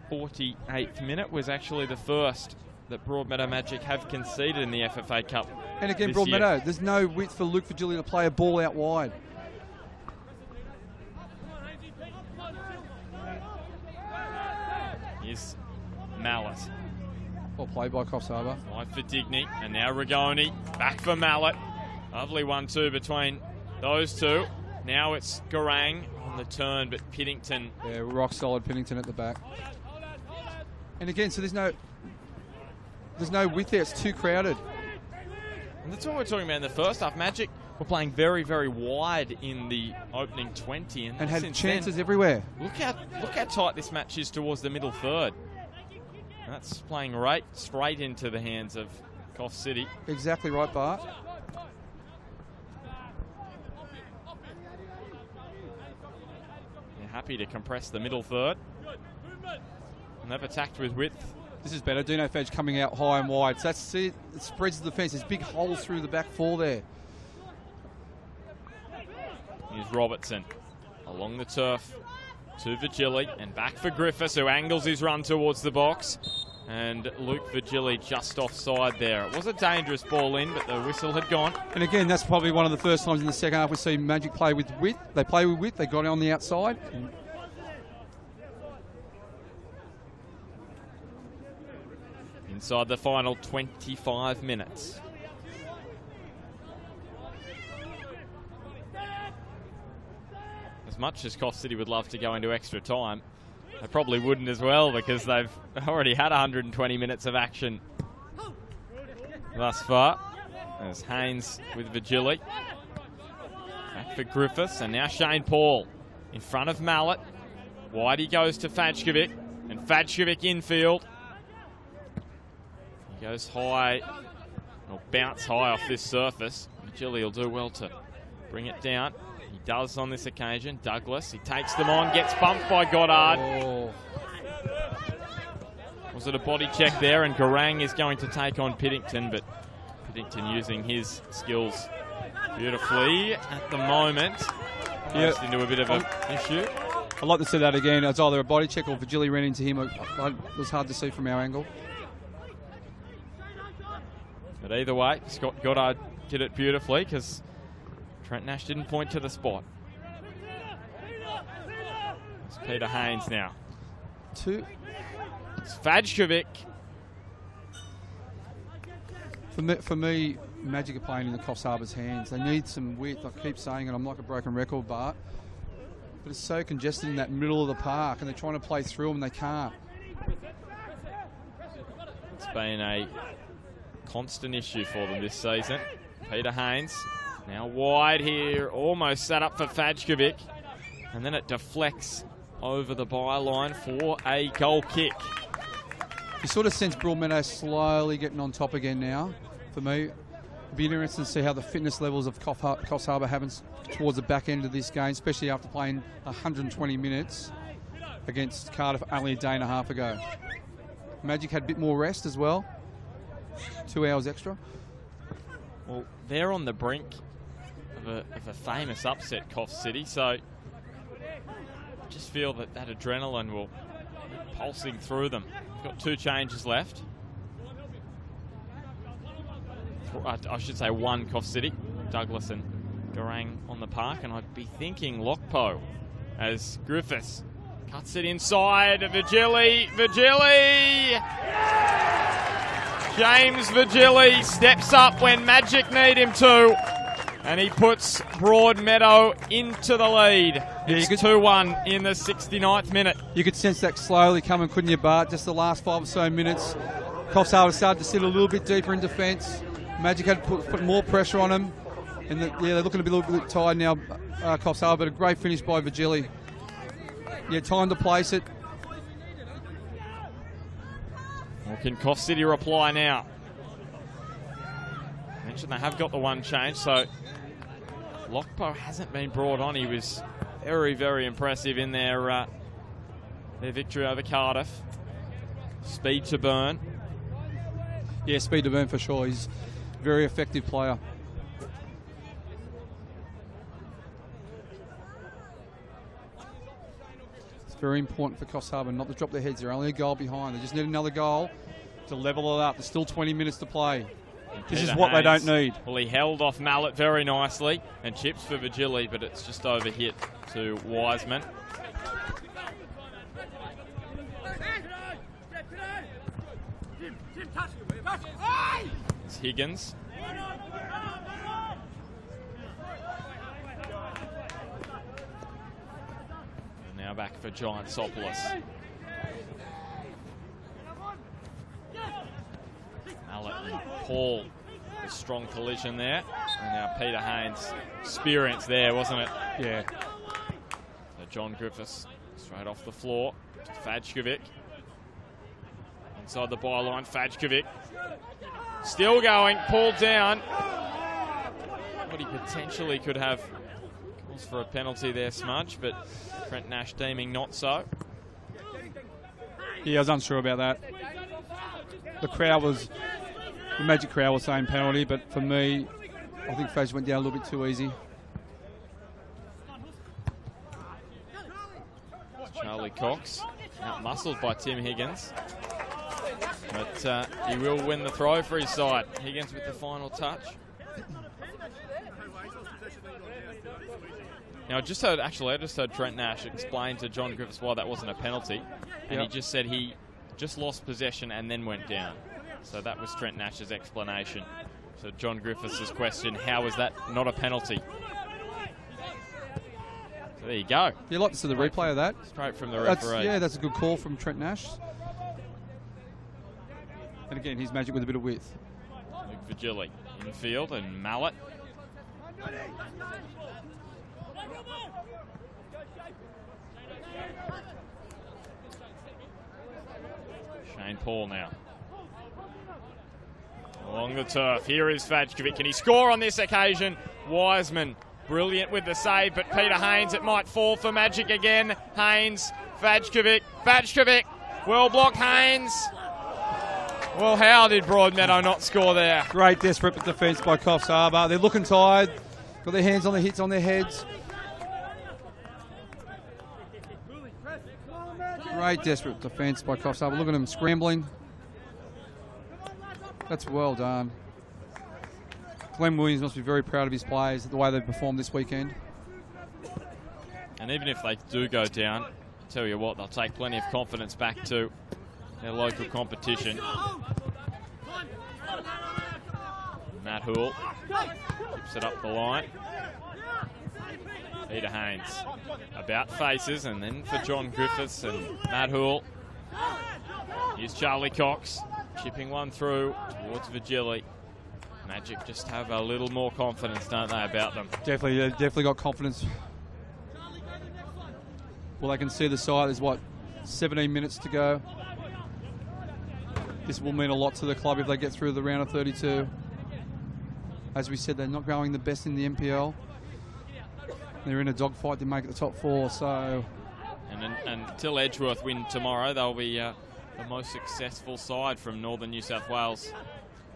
48th minute was actually the first that Broadmeadow Magic have conceded in the FFA Cup. And again, this year. Broadmeadow, there's no width for Luke Vigili to play a ball out wide. Here's play by Coffs Harbour. Wide for Digny, and now Rigoni, back for Mallet. Lovely 1-2 between those two. Now it's Garang on the turn, but Piddington. Yeah, rock solid Piddington at the back. And again, so there's no width there. It's too crowded. And that's what we're talking about in the first half. Magic were playing very, very wide in the opening 20. And had chances everywhere. Look how tight this match is towards the middle third. And that's playing right straight into the hands of Coffs City. Exactly right, Bart. They're happy to compress the middle third. And they've attacked with width. This is better. Dino Fedge coming out high and wide. So that's it spreads the defence. There's big holes through the back four there. Here's Robertson along the turf to Vigili and back for Griffiths, who angles his run towards the box. And Luke Vigili just offside there. It was a dangerous ball in, but the whistle had gone. And again, that's probably one of the first times in the second half we see Magic play with width. They play with width. They got it on the outside. Inside the final 25 minutes. As much as Coffs City would love to go into extra time, they probably wouldn't as well, because they've already had 120 minutes of action thus far. There's Haynes with Vigili. Back for Griffiths, and now Shane Paul in front of Mallet. Wide he goes to Fajkovic, and Fajkovic infield. He goes high, or bounce high off this surface. Vigili will do well to bring it down. He does on this occasion. Douglas, he takes them on, gets bumped by Goddard. Oh. Was it a body check there? And Garang is going to take on Piddington, but Piddington using his skills beautifully at the moment. Almost into a bit of an issue. I'd like to see that again. It's either a body check or Vigili ran into him. It was hard to see from our angle. But either way, Scott Goddard did it beautifully, because Trent Nash didn't point to the spot. It's Peter Haynes now. It's Fajkovic. For me, Magic are playing in the Coffs Harbour's hands. They need some width. I keep saying it. I'm like a broken record, Bart. But it's so congested in that middle of the park, and they're trying to play through them, and they can't. It's been a constant issue for them this season. Peter Haynes now wide here, almost set up for Fajkovic, and then it deflects over the byline for a goal kick. You sort of sense Broadmeadow slowly getting on top again now. For me, it'd be interesting to see how the fitness levels of Coffs Harbour happens towards the back end of this game, especially after playing 120 minutes against Cardiff only a day and a half ago. Magic had a bit more rest as well. 2 hours extra. Well, they're on the brink of a famous upset, Coffs City, so I just feel that adrenaline will be pulsing through them. Got 2 changes left. I should say 1 Coffs City. Douglas and Garang on the park, and I'd be thinking Lockpo as Griffiths cuts it inside. Vigili! James Vigili steps up when Magic need him to, and he puts Broadmeadow into the lead. It's 2-1 in the 69th minute. You could sense that slowly coming, couldn't you, Bart? Just the last 5 or so minutes. Coffs Harbour started to sit a little bit deeper in defence. Magic had to put more pressure on them. And they're looking to be a little bit tired now, Coffs Harbour, but a great finish by Vigili. Yeah, time to place it. Well, can Coffs City reply now? I mentioned they have got the 1 change, so Lockpo hasn't been brought on. He was very, very impressive in their victory over Cardiff. Speed to burn. Yeah, speed to burn for sure. He's a very effective player. Very important for Coffs Harbour not to drop their heads. They're only a goal behind. They just need another goal to level it up. There's still 20 minutes to play. This is what they don't need. Well, he held off Mallet very nicely and chips for Vigili, but it's just over hit to Wiseman. It's Higgins. And now back for Giantsopoulos. Mallet and Paul, a strong collision there. And now Peter Haynes, experience there, wasn't it? Yeah. So John Griffiths straight off the floor. Fajkovic. Inside the byline, Fajkovic. Still going, pulled down. What he potentially could have calls for a penalty there, Smudge, but Trent Nash deeming not so. Yeah, I was unsure about that. The Magic crowd was saying penalty, but for me, I think Faj went down a little bit too easy. Charlie Cox, out-muscled by Tim Higgins. But he will win the throw for his side. Higgins with the final touch. Now, I just heard Trent Nash explain to John Griffiths why that wasn't a penalty. And he just said he just lost possession and then went down. So that was Trent Nash's explanation. So John Griffiths' question, how is that not a penalty? So there you go. You like to see the replay of that? Straight from the referee. That's a good call from Trent Nash. And again, he's Magic with a bit of width. Luke Vigili infield and Mallet. Shane Paul now. Along the turf. Here is Fajkovic. Can he score on this occasion? Wiseman, brilliant with the save, but Peter Haynes, it might fall for Magic again. Haynes, Fajkovic, well blocked Haynes. Well, how did Broadmeadow not score there? Great desperate defence by Coffs Harbour. They're looking tired. Got their hands on the hits on their heads. Great desperate defence by Coffs Harbour. Look at them scrambling. That's well done. Glenn Williams must be very proud of his players, the way they performed this weekend. And even if they do go down, I'll tell you what, they'll take plenty of confidence back to their local competition. Matt Hoole keeps it up the line. Peter Haynes about faces, and then for John Griffiths and Matt Hoole. Here's Charlie Cox chipping one through towards Vigili. Magic just have a little more confidence, don't they, about them? Definitely got confidence. Well, they can see the side. There's, 17 minutes to go. This will mean a lot to the club if they get through the round of 32. As we said, they're not going the best in the NPL. They're in a dogfight to make it the top four, so... And until Edgeworth win tomorrow, they'll be the most successful side from northern New South Wales.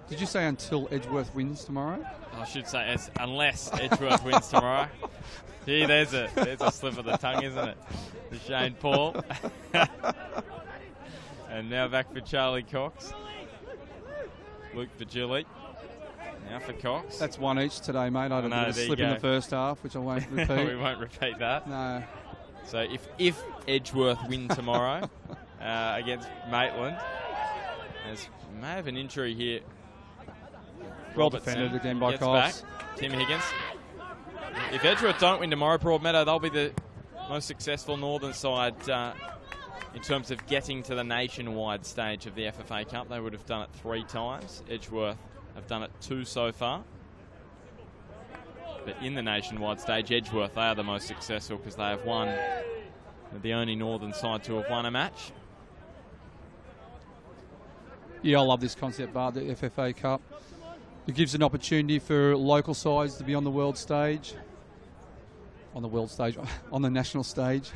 Did you say until Edgeworth wins tomorrow? I should say unless Edgeworth wins tomorrow. Gee, there's a slip of the tongue, isn't it? To Shane Paul. And now back for Charlie Cox. Luke Vigili. Now for Cox. That's one each today, mate. I had a slip in the first half, which I won't repeat. We won't repeat that. No. So if Edgeworth win tomorrow against Maitland, there's may have an injury here. Well Robertson defended again by gets Coffs. Back. Tim Higgins. If Edgeworth don't win tomorrow, Broadmeadow, they'll be the most successful northern side in terms of getting to the nationwide stage of the FFA Cup. They would have done it 3 times. Edgeworth have done it 2 so far. But in the nationwide stage, Edgeworth, they are the most successful because they have won. They're the only northern side to have won a match. Yeah, I love this concept, Bart, the FFA Cup. It gives an opportunity for local sides to be on the world stage. On the national stage.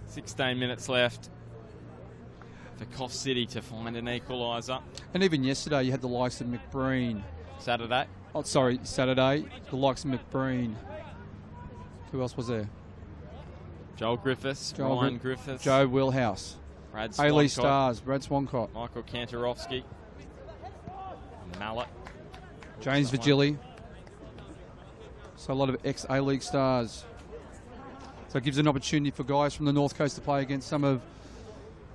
16 minutes left for Coffs City to find an equaliser. And even yesterday, you had the likes of McBreen. Saturday. Saturday. The likes of McBreen. Who else was there? Joel Griffiths, Ryan Griffiths. Joe Willhouse. Brad Swancott. A-League stars, Brad Swancott. Michael Kantorowski. Mallet. James Vigili. So a lot of ex-A-League stars. So it gives an opportunity for guys from the North Coast to play against some of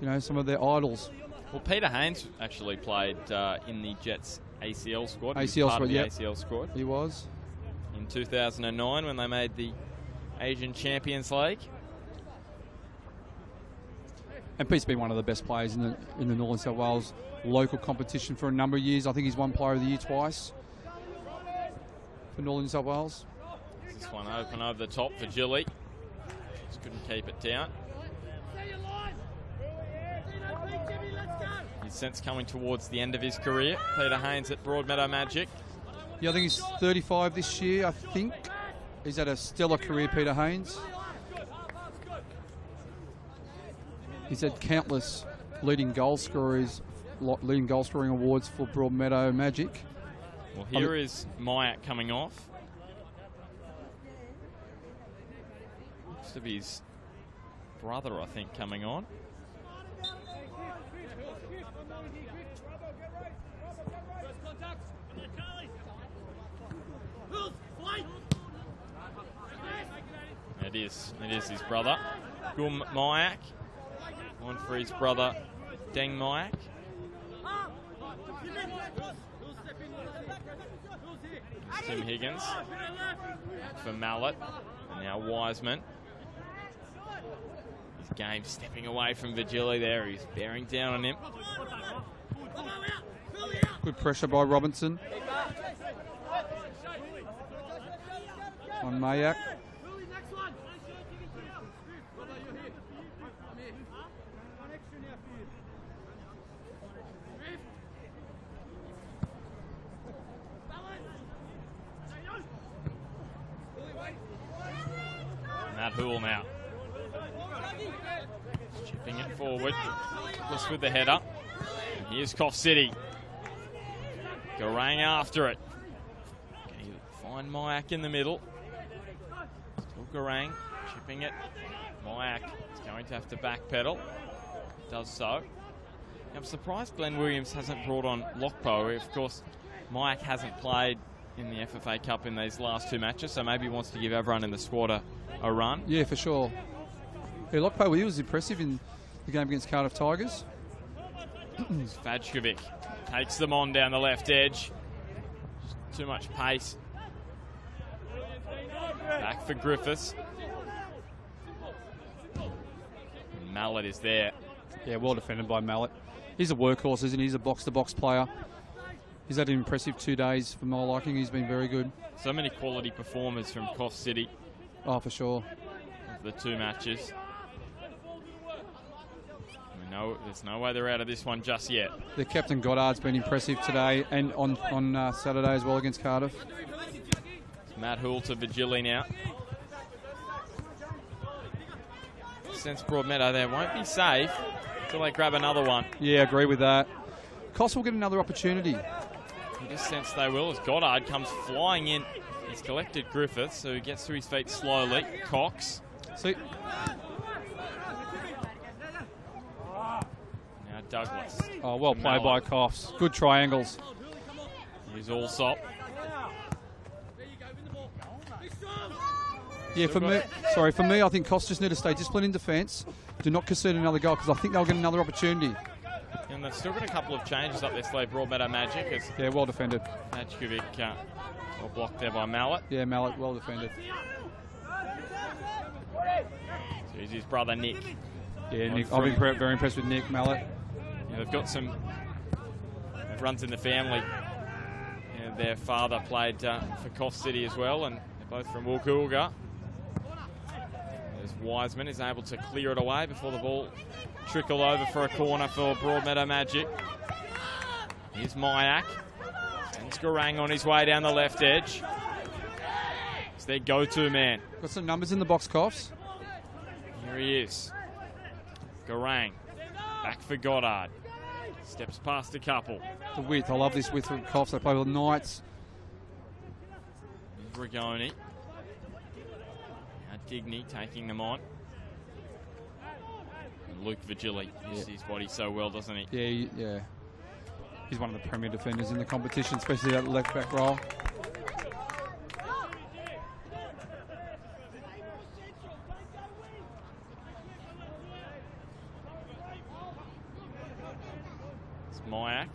their idols. Well, Peter Haynes actually played in the Jets ACL squad. ACL squad, yeah. ACL squad. He was. In 2009 when they made the Asian Champions League. And Pete's been one of the best players in the Northern South Wales local competition for a number of years. I think he's won Player of the Year twice for Northern South Wales. This one open over the top for Gilly. Just couldn't keep it down. He's since coming towards the end of his career. Peter Haynes at Broadmeadow Magic. Yeah, I think he's 35 this year, I think. He's had a stellar career, Peter Haynes. He's had countless leading goal scoring awards for Broadmeadow Magic. Well, here is Myatt coming off. Looks to be his brother, I think, coming on. It is his brother, Gum Myack. On for his brother, Deng Myack. Tim Higgins for Mallet. And now Wiseman. His game stepping away from Vigili there. He's bearing down on him. Good pressure by Robinson. On Mayak. Matt Hoole now. Chipping it forward. Just with the header. And here's Coffs City. Garang after it. Can he find Myack in the middle? Still Garang. Chipping it. Myack is going to have to backpedal. Does so. I'm surprised Glenn Williams hasn't brought on Lockpo. Of course, Myack hasn't played in the FFA Cup in these last two matches, so maybe he wants to give everyone in the squad a run. Yeah, for sure. Yeah, Lockpo, he was impressive in the game against Cardiff Tigers. Fajkovic takes them on down the left edge. Just too much pace. Back for Griffiths. And Mallet is there. Yeah, well defended by Mallet. He's a workhorse, isn't he? He's a box-to-box player. He's had an impressive 2 days for my liking. He's been very good. So many quality performers from Coffs City. Oh, for sure. Of the two matches. We know there's no way they're out of this one just yet. The captain Goddard's been impressive today and on Saturday as well against Cardiff. It's Matt Hoole to Vigili now. Since Broadmeadow there won't be safe until they grab another one. Yeah, I agree with that. Coffs will get another opportunity. You just sense they will as Goddard comes flying in. He's collected Griffiths, so he gets to his feet slowly. Cox. See. Now Douglas. Oh, well played by Coffs. Good triangles. Here's Allsop. Yeah, for me, I think Coffs just need to stay disciplined in defence. Do not concede another goal because I think they'll get another opportunity. And they've still got a couple of changes up their sleeve. Broadmeadow Magic. Yeah, well defended. Majkovic well blocked there by Mallet. Yeah, Mallet, well defended. So here's his brother Nick. Yeah, Nick. I've been very impressed with Nick Mallet. Yeah, they've got some. It runs in the family. Yeah, their father played for Coffs City as well, and they're both from Woolgoolga. As Wiseman is able to clear it away before the ball trickle over for a corner for Broadmeadow Magic. Here's Myack. And Garang on his way down the left edge. It's their go-to man. Got some numbers in the box, Coffs. Here he is. Garang. Back for Goddard. Steps past a couple. The width. I love this width from Coffs. They play with Knights. Rigoni. Now Digney taking them on. And Luke Vigili uses his body so well, doesn't he? Yeah. He's one of the premier defenders in the competition, especially that left back role. Mayak.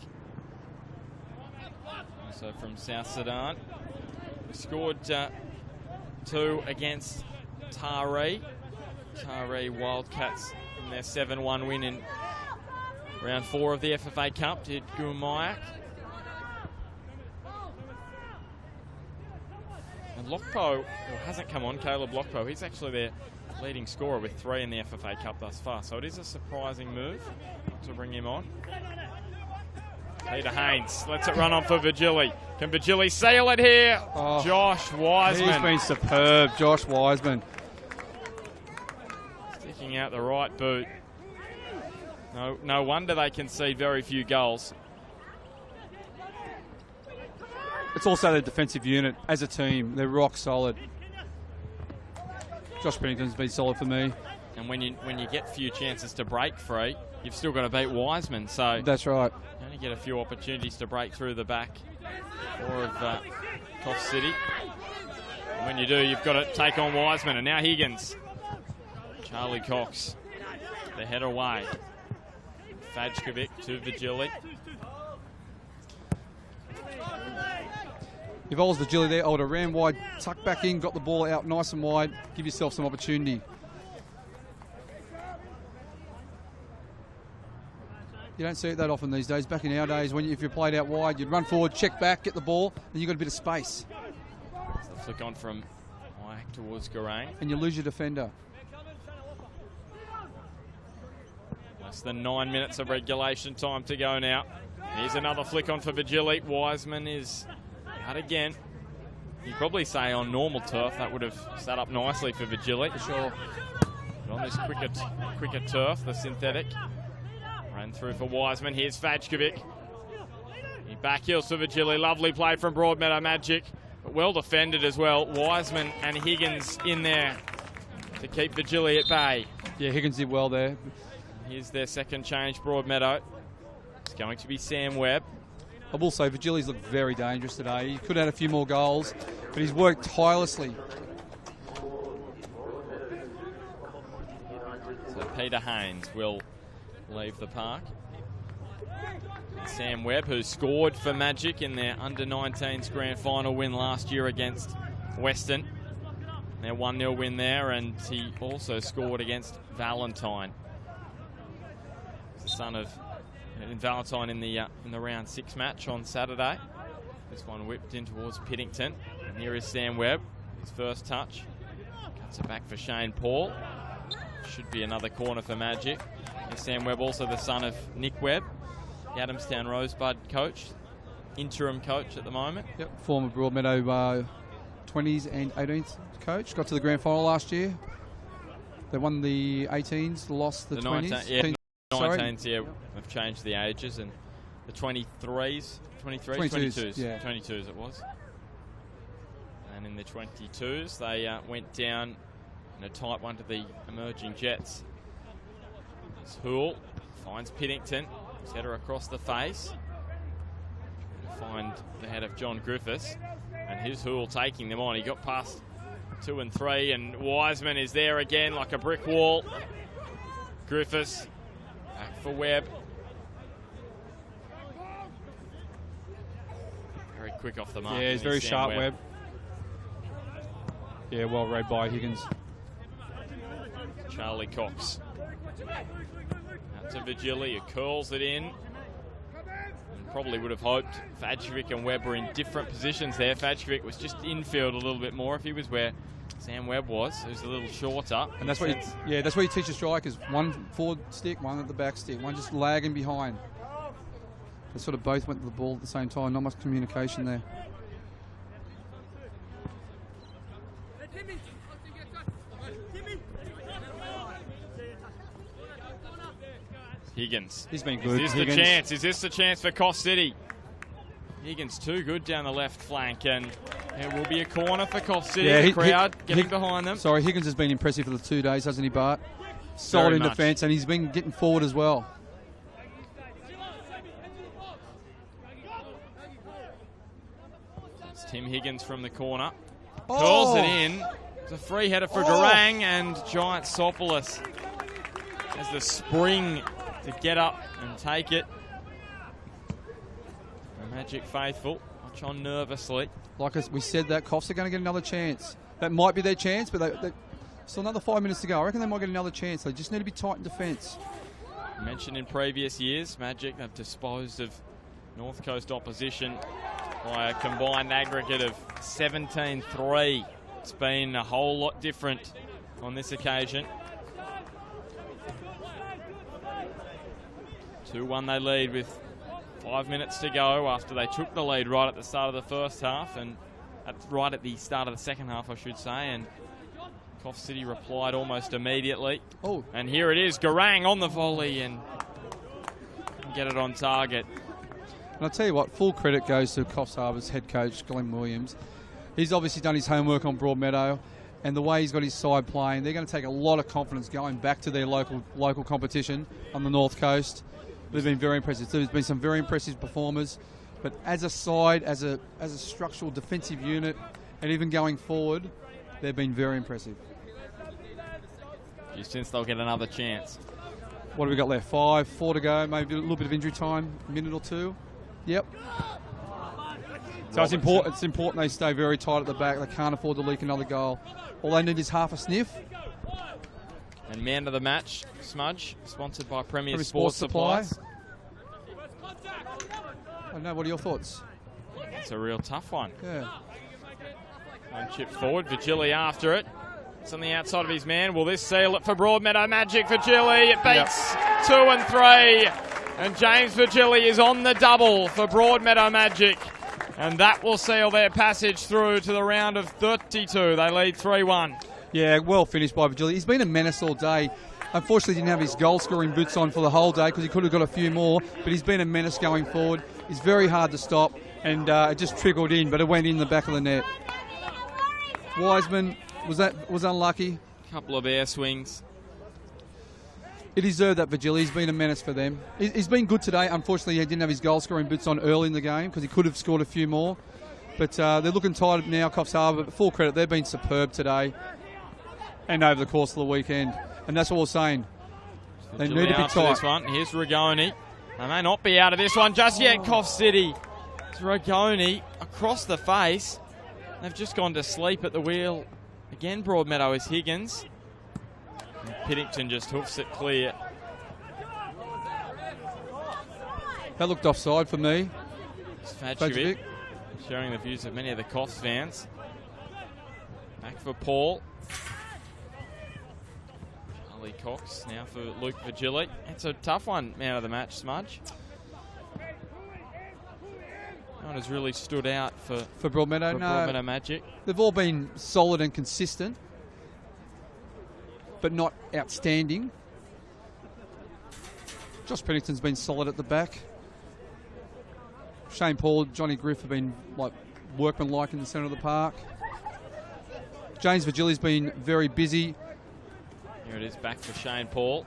Also from South Sudan. We scored 2 against Taree. Taree Wildcats in their 7-1 win in round 4 of the FFA Cup did Mayak. And Lockpo hasn't come on, Caleb Lockpo. He's actually their leading scorer with 3 in the FFA Cup thus far. So it is a surprising move to bring him on. Peter Haynes lets it run on for Vigili. Can Vigili seal it here? Oh, Josh Wiseman. He's been superb, Josh Wiseman. Sticking out the right boot. No wonder they concede very few goals. It's also the defensive unit. As a team, they're rock solid. Josh Pennington's been solid for me. And when you get few chances to break free, you've still got to beat Wiseman. So that's right. You only get a few opportunities to break through the back four of Coffs City. And when you do, you've got to take on Wiseman. And now Higgins. Charlie Cox. The head away. Fajkovic to Vigili. If I was Vigili there, I would have ran wide, tucked back in, got the ball out nice and wide, give yourself some opportunity. You don't see it that often these days. Back in our days, if you played out wide, you'd run forward, check back, get the ball, and you got a bit of space. It's the flick on from Mike towards Garang. And you lose your defender. Less than 9 minutes of regulation time to go now. Here's another flick on for Vigili. Wiseman is out again. You'd probably say on normal turf that would have set up nicely for Vigili. For sure. But on this quicker turf, the synthetic. Ran through for Wiseman. Here's Fajkovic. He back heels for Vigili. Lovely play from Broadmeadow Magic. But well defended as well. Wiseman and Higgins in there to keep Vigili at bay. Yeah, Higgins did well there. Here's their second change, Broadmeadow. It's going to be Sam Webb. I will say Vigili's looked very dangerous today. He could have had a few more goals, but he's worked tirelessly. So Peter Haynes will leave the park. And Sam Webb, who scored for Magic in their under-19s grand final win last year against Western. Their 1-0 win there, and he also scored against Valentine. He's the son of Valentine in the round 6 match on Saturday. This one whipped in towards Piddington. And here is Sam Webb, his first touch. Cuts it back for Shane Paul. Should be another corner for Magic. And Sam Webb, also the son of Nick Webb, the Adamstown Rosebud coach, interim coach at the moment. Yep, former Broadmeadow 20s and 18s coach. Got to the grand final last year. They won the 18s, lost the 20s. 19s, yeah, have changed the ages, and the 22s it was. And in the 22s, they went down in a tight one to the emerging Jets. It's Hoole finds Piddington, set her across the face. Find the head of John Griffiths, and here's Hoole taking them on. He got past 2 and 3, and Wiseman is there again like a brick wall. Griffiths back for Webb. Very quick off the mark. Yeah, he's very sharp, Webb. Yeah, well read by Higgins. Charlie Cox. Out to Vigili, who curls it in. And probably would have hoped Fajkovic and Webb were in different positions there. Fajkovic was just infield a little bit more if he was where Sam Webb was. He was a little shorter. And that's what that's what you teach the strikers. One forward stick, one at the back stick, one just lagging behind. They sort of both went to the ball at the same time. Not much communication there. Higgins. He's been good. Is this the chance for Coffs City? Higgins too good down the left flank, and it will be a corner for Coffs City. The crowd getting behind them. Sorry, Higgins has been impressive for the 2 days, hasn't he, Bart? Solid in defence, and he's been getting forward as well. It's Tim Higgins from the corner. Curls it in. It's a free header for Garang, and Giant Sopolis has the spring to get up and take it. The Magic faithful watch on nervously. Like we said, that Coffs are going to get another chance. That might be their chance, but they still another 5 minutes to go. I reckon they might get another chance. They just need to be tight in defence. Mentioned in previous years, Magic have disposed of North Coast opposition by a combined aggregate of 17-3. It's been a whole lot different on this occasion. 2-1 they lead with 5 minutes to go after they took the lead right at the start of the first half, and right at the start of the second half, I should say, and Coffs City replied almost immediately. Oh. And here it is, Garang on the volley and get it on target. And I'll tell you what, full credit goes to Coffs Harbour's head coach, Glenn Williams. He's obviously done his homework on Broadmeadow, and the way he's got his side playing, they're going to take a lot of confidence going back to their local competition on the North Coast. They've been very impressive. There's been some very impressive performers, but as a side, as a structural defensive unit, and even going forward, they've been very impressive. Do you sense they'll get another chance? What have we got left? 4 to go, maybe a little bit of injury time, a minute or two. Yep. So it's important they stay very tight at the back. They can't afford to leak another goal. All they need is half a sniff. And man of the match, Smudge, sponsored by Premier Sports Supplies. I don't know, what are your thoughts? It's a real tough one. Yeah. One chip forward, Vigili after it. It's on the outside of his man. Will this seal it for Broadmeadow Magic? Vigili, it beats 2 and 3. And James Vigili is on the double for Broadmeadow Magic. And that will seal their passage through to the round of 32. They lead 3-1. Yeah, well finished by Vigili. He's been a menace all day. Unfortunately, he didn't have his goal-scoring boots on for the whole day because he could have got a few more, but he's been a menace going forward. He's very hard to stop, and it just trickled in, but it went in the back of the net. Wiseman was unlucky. Couple of air swings. He deserved that, Vigili. He's been a menace for them. He's been good today. Unfortunately, he didn't have his goal-scoring boots on early in the game because he could have scored a few more. But they're looking tight now, Coffs Harbour. Full credit, they've been superb today and over the course of the weekend. And that's what we're saying. They need to be tight. This one. Here's Rigoni. They may not be out of this one just yet, Coffs City. It's Rigoni across the face. They've just gone to sleep at the wheel. Again, Broadmeadow is Higgins. And Piddington just hoofs it clear. That looked offside for me. Fadjevic sharing the views of many of the Coffs fans. Back for Paul. Charlie Cox now for Luke Vigili. It's a tough one, man of the match, Smudge. No one has really stood out for Broadmeadow. Broadmeadow Magic. They've all been solid and consistent, but not outstanding. Josh Pennington's been solid at the back. Shane Paul, Johnny Griff have been workmanlike in the centre of the park. James Vigili's been very busy. Here it is, back for Shane Paul.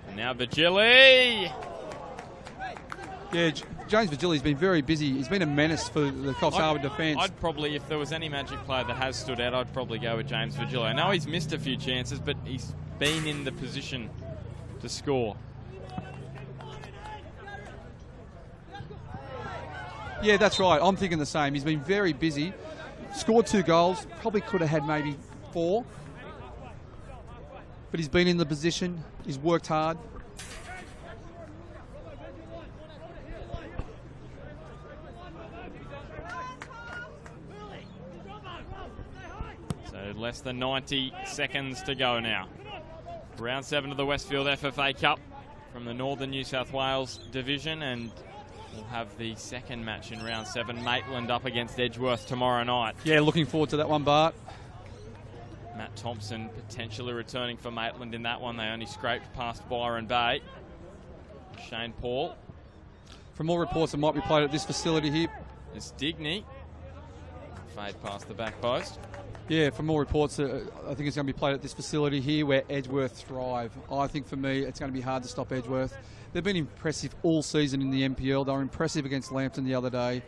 And now Vigili. Yeah, James Vigili's been very busy. He's been a menace for the Coffs Harbour defence. I'd probably, if there was any Magic player that has stood out, I'd probably go with James Vigili. I know he's missed a few chances, but he's been in the position to score. Yeah, that's right. I'm thinking the same. He's been very busy. Scored 2 goals. Probably could have had maybe 4. But he's been in the position. He's worked hard. So less than 90 seconds to go now. Round 7 of the Westfield FFA Cup from the Northern New South Wales division, and we'll have the second match in round 7, Maitland up against Edgeworth tomorrow night. Yeah, looking forward to that one, Bart. Matt Thompson potentially returning for Maitland in that one. They only scraped past Byron Bay. Shane Paul. From all reports, it might be played at this facility here. It's Digney. Fade past the back post. Yeah, from all reports, I think it's going to be played at this facility here where Edgeworth thrive. I think for me, it's going to be hard to stop Edgeworth. They've been impressive all season in the NPL. They were impressive against Lambton the other day.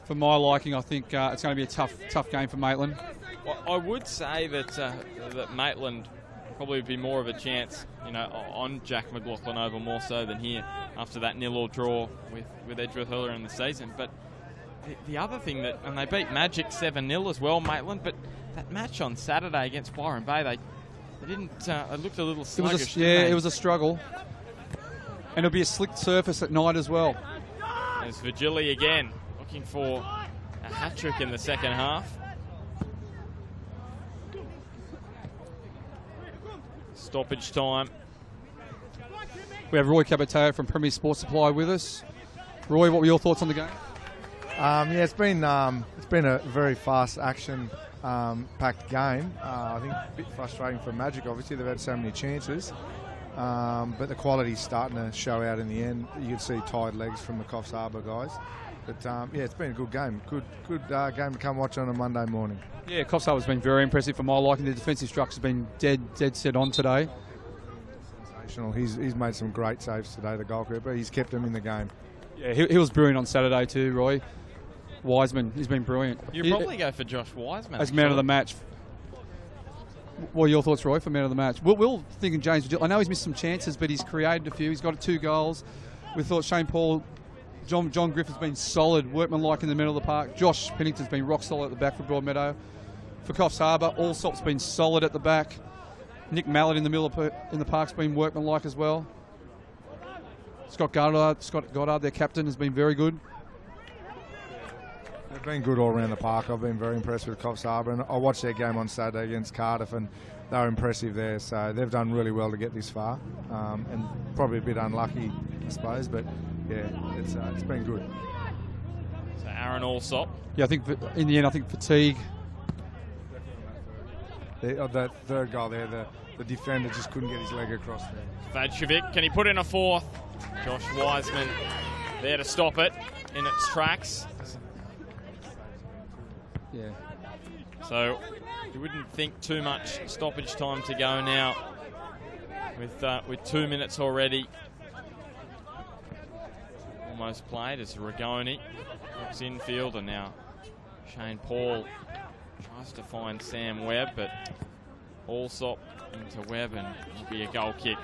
For my liking, I think it's going to be a tough game for Maitland. Well, I would say that that Maitland probably be more of a chance, on Jack McLaughlin Oval more so than here after that 0-0 draw with Edgeworth earlier in the season. But the other thing and they beat Magic 7-0 as well, Maitland, but that match on Saturday against Byron Bay, they didn't, it looked a little sluggish. It was a struggle. And it'll be a slick surface at night as well. There's Virgili again, looking for a hat-trick in the second half. Stoppage time. We have Roy Cabateo from Premier Sports Supply with us. Roy, what were your thoughts on the game? It's been a very fast action packed game. I think a bit frustrating for Magic. Obviously, they've had so many chances, but the quality's starting to show out in the end. You can see tired legs from the Coffs Harbour guys. But it's been a good game. Good game to come watch on a Monday morning. Yeah, Coffs Harbour's been very impressive for my liking. The defensive structure's been dead set on today. Sensational. He's made some great saves today, the goalkeeper. He's kept them in the game. Yeah, he was brilliant on Saturday too, Roy. Wiseman, he's been brilliant. You'd probably go for Josh Wiseman. As man of the match. What are your thoughts, Roy, for man of the match? We're thinking James Virgili. I know he's missed some chances, but he's created a few. He's got 2 goals. We thought Shane Paul, John Griffith's been solid, workmanlike in the middle of the park. Josh Pennington's been rock solid at the back for Broadmeadow. For Coffs Harbour, Allsop's been solid at the back. Nick Mallett in the middle in the park's been workmanlike as well. Scott Goddard, their captain, has been very good. They've been good all around the park. I've been very impressed with Coffs Harbour, and I watched their game on Saturday against Cardiff, and they were impressive there. So they've done really well to get this far, and probably a bit unlucky, I suppose. But yeah, it's been good. So Aaron Allsop. Yeah, I think in the end, fatigue. That third goal there, the defender just couldn't get his leg across there. Vadcevic, can he put in a fourth? Josh Wiseman there to stop it in its tracks. Yeah. So you wouldn't think too much stoppage time to go now with 2 minutes already. Almost played as Rigoni looks infield, and now Shane Paul tries to find Sam Webb, but Allsop into Webb, and it'll be a goal kick.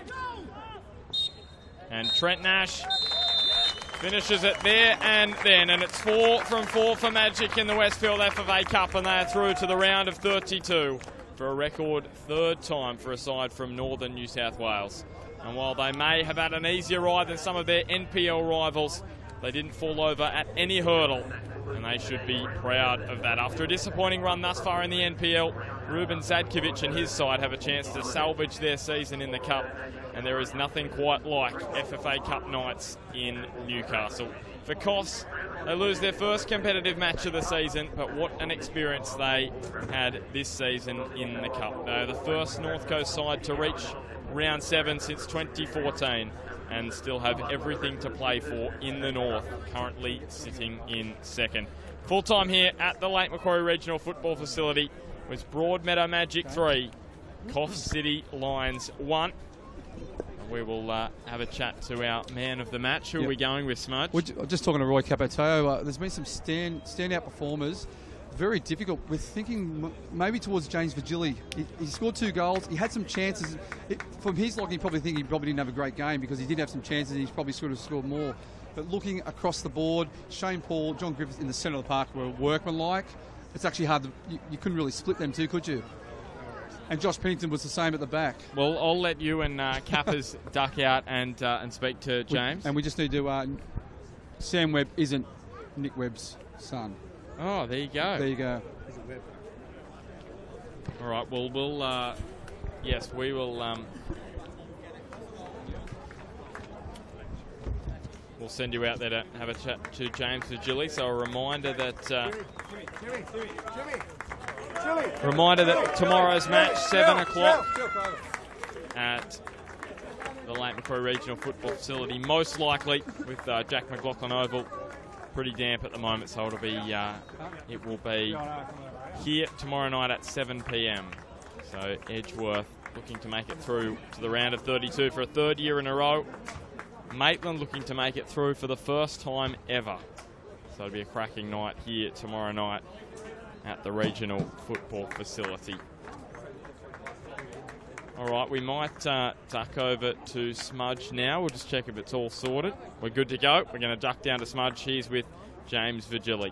And Trent Nash finishes it there and then, and it's 4 from 4 for Magic in the Westfield FFA Cup, and they are through to the round of 32 for a record 3rd time for a side from northern New South Wales. And while they may have had an easier ride than some of their NPL rivals, they didn't fall over at any hurdle, and they should be proud of that. After a disappointing run thus far in the NPL, Ruben Zadkovic and his side have a chance to salvage their season in the Cup, and there is nothing quite like FFA Cup nights in Newcastle. For Coffs, they lose their first competitive match of the season, but what an experience they had this season in the Cup. They're the first North Coast side to reach round 7 since 2014, and still have everything to play for in the North, currently sitting in 2nd. Full-time here at the Lake Macquarie Regional Football Facility was Broadmeadow Magic 3, Coffs City Lions 1. We will have a chat to our man of the match. Who are we going with, Smudge? We're just talking to Roy Capateo. There's been some standout performers. Very difficult. We're thinking maybe towards James Virgili. He scored 2 goals. He had some chances. From his look, he probably didn't have a great game because he did have some chances and he probably should have scored more. But looking across the board, Shane Paul, John Griffith in the centre of the park were workmanlike. It's actually hard. You couldn't really split them two, could you? And Josh Pennington was the same at the back. Well, I'll let you and Kappers duck out and speak to James. We just need to... Sam Webb isn't Nick Webb's son. Oh, there you go. There you go. All right, well, yes, we will... we'll send you out there to have a chat to James Virgili. So a reminder that... tomorrow's match, 7 o'clock at the Lake Macquarie Regional Football Facility, most likely with Jack McLaughlin Oval. Pretty damp at the moment, so it will be here tomorrow night at 7 p.m. So Edgeworth looking to make it through to the round of 32 for a 3rd year in a row. Maitland looking to make it through for the first time ever. So it'll be a cracking night here tomorrow night at the Regional Football Facility. All right, we might duck over to Smudge now. We'll just check if it's all sorted. We're good to go. We're going to duck down to Smudge. He's with James Virgili.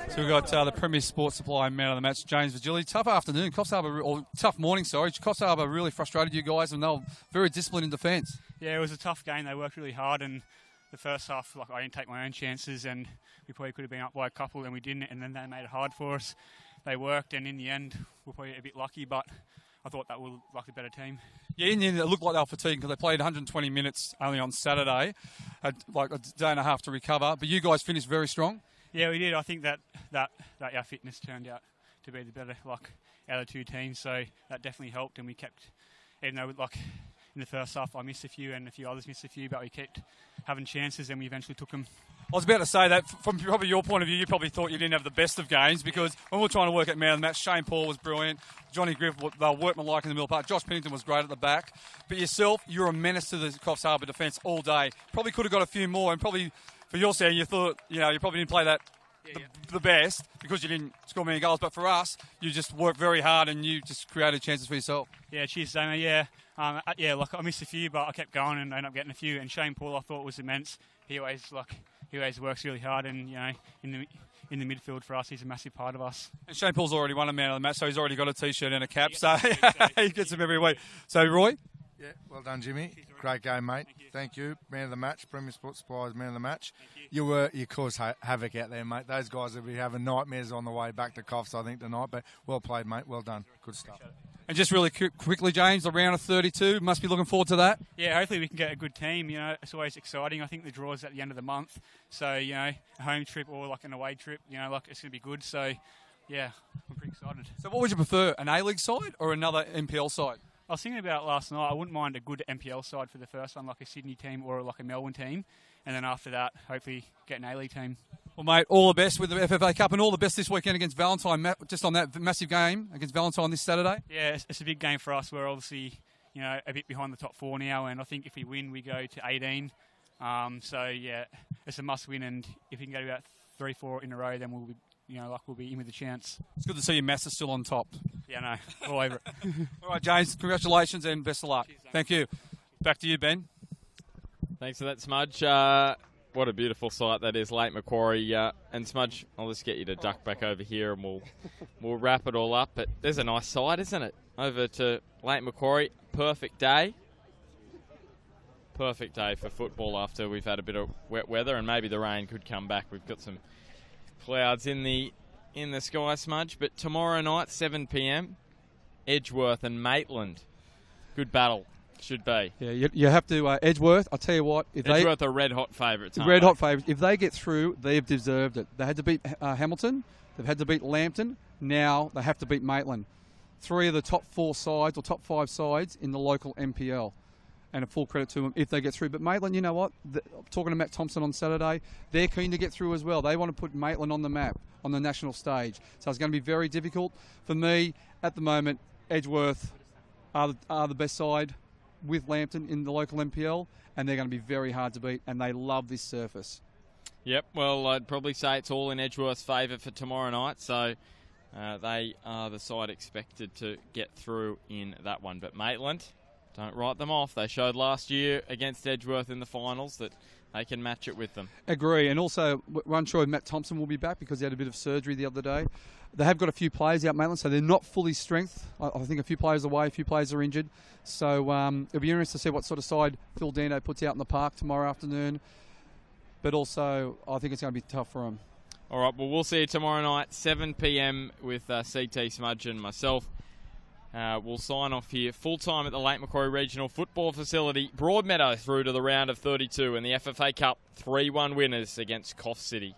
So we've got the Premier Sports Supply man of the match, James Virgili. Tough afternoon. Coffs Harbour, or tough morning, sorry. Coffs Harbour really frustrated you guys, and they were very disciplined in defence. Yeah, it was a tough game. They worked really hard, and the first half, I didn't take my own chances, and we probably could have been up by a couple, and we didn't, and then they made it hard for us. They worked, and in the end, we're probably a bit lucky, but I thought that we looked like a better team. Yeah, in the end, it looked like they were fatigued because they played 120 minutes only on Saturday, had like a day and a half to recover. But you guys finished very strong. Yeah, we did. I think that our fitness turned out to be the better out of the two teams, so that definitely helped. And we kept, even though in the first half I missed a few and a few others missed a few, but we kept having chances and we eventually took them. I was about to say that from probably your point of view, you probably thought you didn't have the best of games because when we were trying to work at man of the match, Shane Paul was brilliant, Johnny Griff, they were workmanlike in the middle part, Josh Pennington was great at the back. But yourself, you're a menace to the Coffs Harbour defence all day. Probably could have got a few more, and probably for your side, you thought, you probably didn't play that the best because you didn't score many goals. But for us, you just worked very hard and you just created chances for yourself. Yeah, cheers, Damo. Yeah, I missed a few, but I kept going and ended up getting a few. And Shane Paul, I thought was immense. He always works really hard, and in the midfield for us, he's a massive part of us. And Shane Paul's already won a man of the match, so he's already got a T-shirt and a cap, so he gets them every week. So Roy. Yeah, well done, Jimmy. Great game, mate. Thank you. Man of the match, Premier Sports Supplies, man of the match. You caused havoc out there, mate. Those guys will be having nightmares on the way back to Coffs, I think, tonight. But well played, mate. Well done. Good stuff. And just really quickly, James, the round of 32. Must be looking forward to that. Yeah, hopefully we can get a good team. It's always exciting. I think the draw's at the end of the month. So, a home trip or like an away trip, it's going to be good. So, yeah, I'm pretty excited. So what would you prefer, an A-League side or another NPL side? I was thinking about it last night. I wouldn't mind a good NPL side for the first one, like a Sydney team or like a Melbourne team. And then after that, hopefully get an A-League team. Well, mate, all the best with the FFA Cup and all the best this weekend against Valentine, just on that massive game against Valentine this Saturday. Yeah, it's a big game for us. We're obviously, a bit behind the top four now, and I think if we win, we go to 18. So, yeah, it's a must-win, and if we can go about 3-4 in a row, then we'll be, we'll be in with a chance. It's good to see your Massa still on top. Yeah, no, all over it. All right, James, congratulations and best of luck. Cheers, thank you. Back to you, Ben. Thanks for that, Smudge. What a beautiful sight that is, Lake Macquarie. And Smudge, I'll just get you to duck back over here and we'll wrap it all up. But there's a nice sight, isn't it? Over to Lake Macquarie. Perfect day. Perfect day for football after we've had a bit of wet weather, and maybe the rain could come back. We've got some clouds in the sky, Smudge. But tomorrow night, 7 p.m, Edgeworth and Maitland. Good battle. Should be. Yeah, you have to, Edgeworth, I'll tell you what. Edgeworth are red-hot favourites, Red-hot favourites. If they get through, they've deserved it. They had to beat Hamilton. They've had to beat Lambton. Now they have to beat Maitland. 3 of the top 4 sides or top 5 sides in the local MPL. And a full credit to them if they get through. But Maitland, you know what? Talking to Matt Thompson on Saturday, they're keen to get through as well. They want to put Maitland on the map, on the national stage. So it's going to be very difficult. For me, at the moment, Edgeworth are the best side with Lambton in the local MPL, and they're going to be very hard to beat, and they love this surface. Yep, well, I'd probably say it's all in Edgeworth's favour for tomorrow night, so they are the side expected to get through in that one. But Maitland, don't write them off. They showed last year against Edgeworth in the finals that they can match it with them. Agree, and also, we're unsure if Matt Thompson will be back because he had a bit of surgery the other day. They have got a few players out, Maitland, so they're not fully strength. I think a few players are away, a few players are injured. So it'll be interesting to see what sort of side Phil Dino puts out in the park tomorrow afternoon. But also, I think it's going to be tough for them. All right, well, we'll see you tomorrow night, 7 p.m, with CT Smudge and myself. We'll sign off here full-time at the Lake Macquarie Regional Football Facility. Broadmeadow through to the round of 32 in the FFA Cup, 3-1 winners against Coffs City.